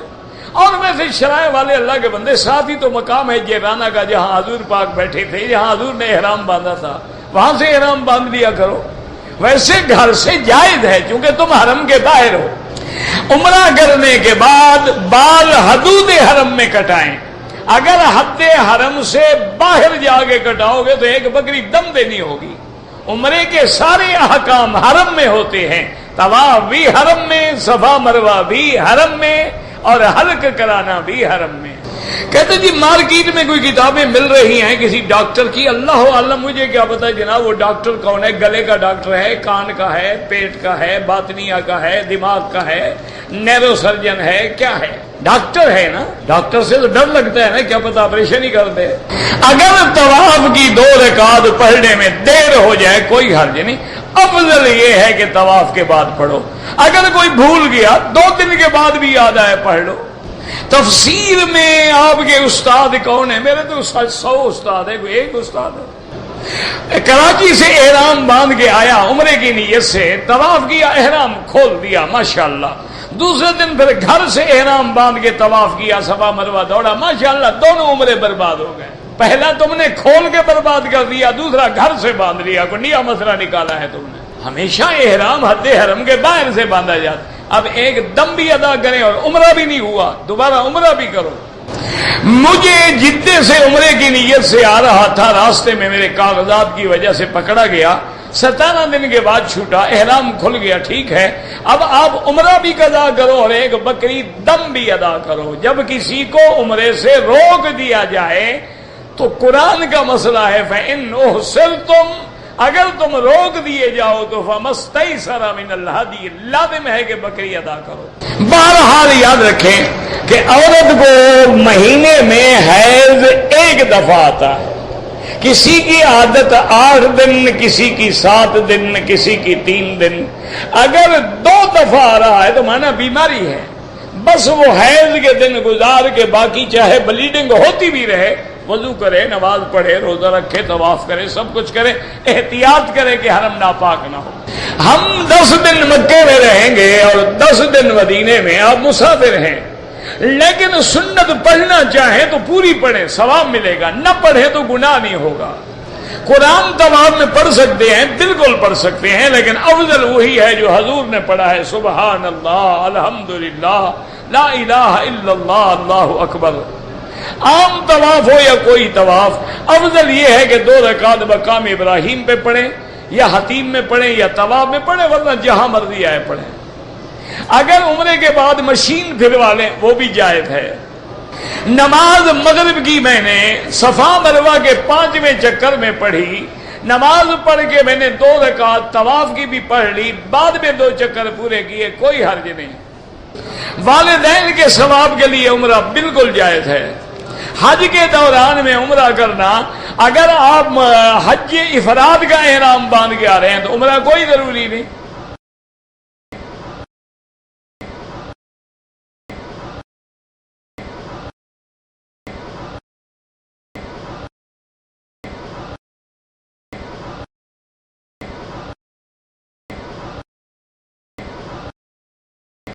اور ویسے شرائع والے اللہ کے بندے ساتھ ہی تو مقام ہے جیرانہ کا جہاں حضور پاک بیٹھے تھے، جہاں حضور نے احرام باندھا تھا، وہاں سے احرام باندھ لیا کرو۔ ویسے گھر سے جائز ہے چونکہ تم حرم کے باہر ہو۔ عمرہ کرنے کے بعد بال حدود حرم میں کٹائیں، اگر حد حرم سے باہر جا کے کٹاؤ گے تو ایک بکری دم دینی ہوگی۔ عمرے کے سارے احکام حرم میں ہوتے ہیں، طواف بھی حرم میں، صفا مروہ بھی حرم میں، اور حلق کرانا بھی حرم میں۔ کہتے جی مارکیٹ میں کوئی کتابیں مل رہی ہیں کسی ڈاکٹر کی، اللہ عالم مجھے کیا پتا جناب وہ ڈاکٹر کون ہے، گلے کا ڈاکٹر ہے، کان کا ہے، پیٹ کا ہے، باطنیہ کا ہے، دماغ کا ہے، نیرو سرجن ہے، کیا ہے؟ ڈاکٹر ہے نا، ڈاکٹر سے تو ڈر لگتا ہے نا، کیا پتا آپریشن ہی کر دے۔ اگر طواف کی 2 رکعت پڑھنے میں دیر ہو جائے کوئی حرج نہیں، افضل یہ ہے کہ طواف کے بعد پڑھو، اگر کوئی بھول گیا 2 دن کے بعد بھی یاد آئے پڑھ لو۔ تفسیر میں آپ کے استاد کون ہیں؟ میرے تو 100 استاد ہے، کوئی ایک استاد ہے۔ کراچی سے احرام باندھ کے آیا عمرے کی نیت سے، طواف کیا، احرام کھول دیا ماشاءاللہ، دوسرے دن پھر گھر سے احرام باندھ کے طواف کیا، صفا مروہ دوڑا، ماشاءاللہ دونوں عمرے برباد ہو گئے۔ پہلا تم نے کھول کے برباد کر دیا، دوسرا گھر سے باندھ لیا، کوئی نیا مسئلہ نکالا ہے تم نے۔ ہمیشہ احرام حد حرم کے باہر سے باندھا جاتا، اب ایک دم بھی ادا کریں اور عمرہ بھی نہیں ہوا، دوبارہ عمرہ بھی کرو۔ مجھے جدے سے عمرے کی نیت سے آ رہا تھا، راستے میں میرے کاغذات کی وجہ سے پکڑا گیا، 17 دن کے بعد چھوٹا، احرام کھل گیا، ٹھیک ہے، اب آپ عمرہ بھی قضا کرو اور ایک بکری دم بھی ادا کرو۔ جب کسی کو عمرے سے روک دیا جائے تو قرآن کا مسئلہ ہے فَإِنْ أُحْصِرْتُمْ، اگر تم روک دیے جاؤ تو فَمَسْتَيْسَرَ مِنَ الْهَدْيِ، لازم ہے کہ بکری ادا کرو۔ بہرحال یاد رکھیں کہ عورت کو مہینے میں حیض 1 دفعہ آتا ہے، کسی کی عادت 8 دن، کسی کی 7 دن، کسی کی 3 دن، اگر 2 دفعہ آ رہا ہے تو مانا بیماری ہے، بس وہ حیض کے دن گزار کے باقی چاہے بلیڈنگ ہوتی بھی رہے، وضو کرے، نماز پڑھے، روزہ رکھے، طواف کرے، سب کچھ کرے، احتیاط کرے کہ حرم ناپاک نہ ہو۔ ہم 10 دن مکے میں رہیں گے اور 10 دن مدینے میں، آپ مسافر ہیں، لیکن سنت پڑھنا چاہیں تو پوری پڑھیں، ثواب ملے گا، نہ پڑھیں تو گناہ نہیں ہوگا۔ قرآن طواف میں پڑھ سکتے ہیں، بالکل پڑھ سکتے ہیں، لیکن افضل وہی ہے جو حضور نے پڑھا ہے، سبحان اللہ، الحمدللہ، لا الہ الا اللہ، اللہ اکبر۔ عام طواف ہو یا کوئی طواف، افضل یہ ہے کہ 2 رکعت مقام ابراہیم پہ پڑھیں، یا حتیم میں پڑھیں یا طواف میں پڑھیں، ورنہ جہاں مرضی آئے پڑھیں۔ اگر عمرے کے بعد مشین پھروا لیں وہ بھی جائز ہے۔ نماز مغرب کی میں نے صفا مروہ کے 5ویں چکر میں پڑھی، نماز پڑھ کے میں نے 2 رکعت طواف کی بھی پڑھ لی، بعد میں 2 چکر پورے کیے، کوئی حرج نہیں۔ والدین کے ثواب کے لیے عمرہ بالکل جائز ہے۔ حج کے دوران میں عمرہ کرنا، اگر آپ حج افراد کا احرام باندھ کے آ رہے ہیں تو عمرہ کوئی ضروری نہیں۔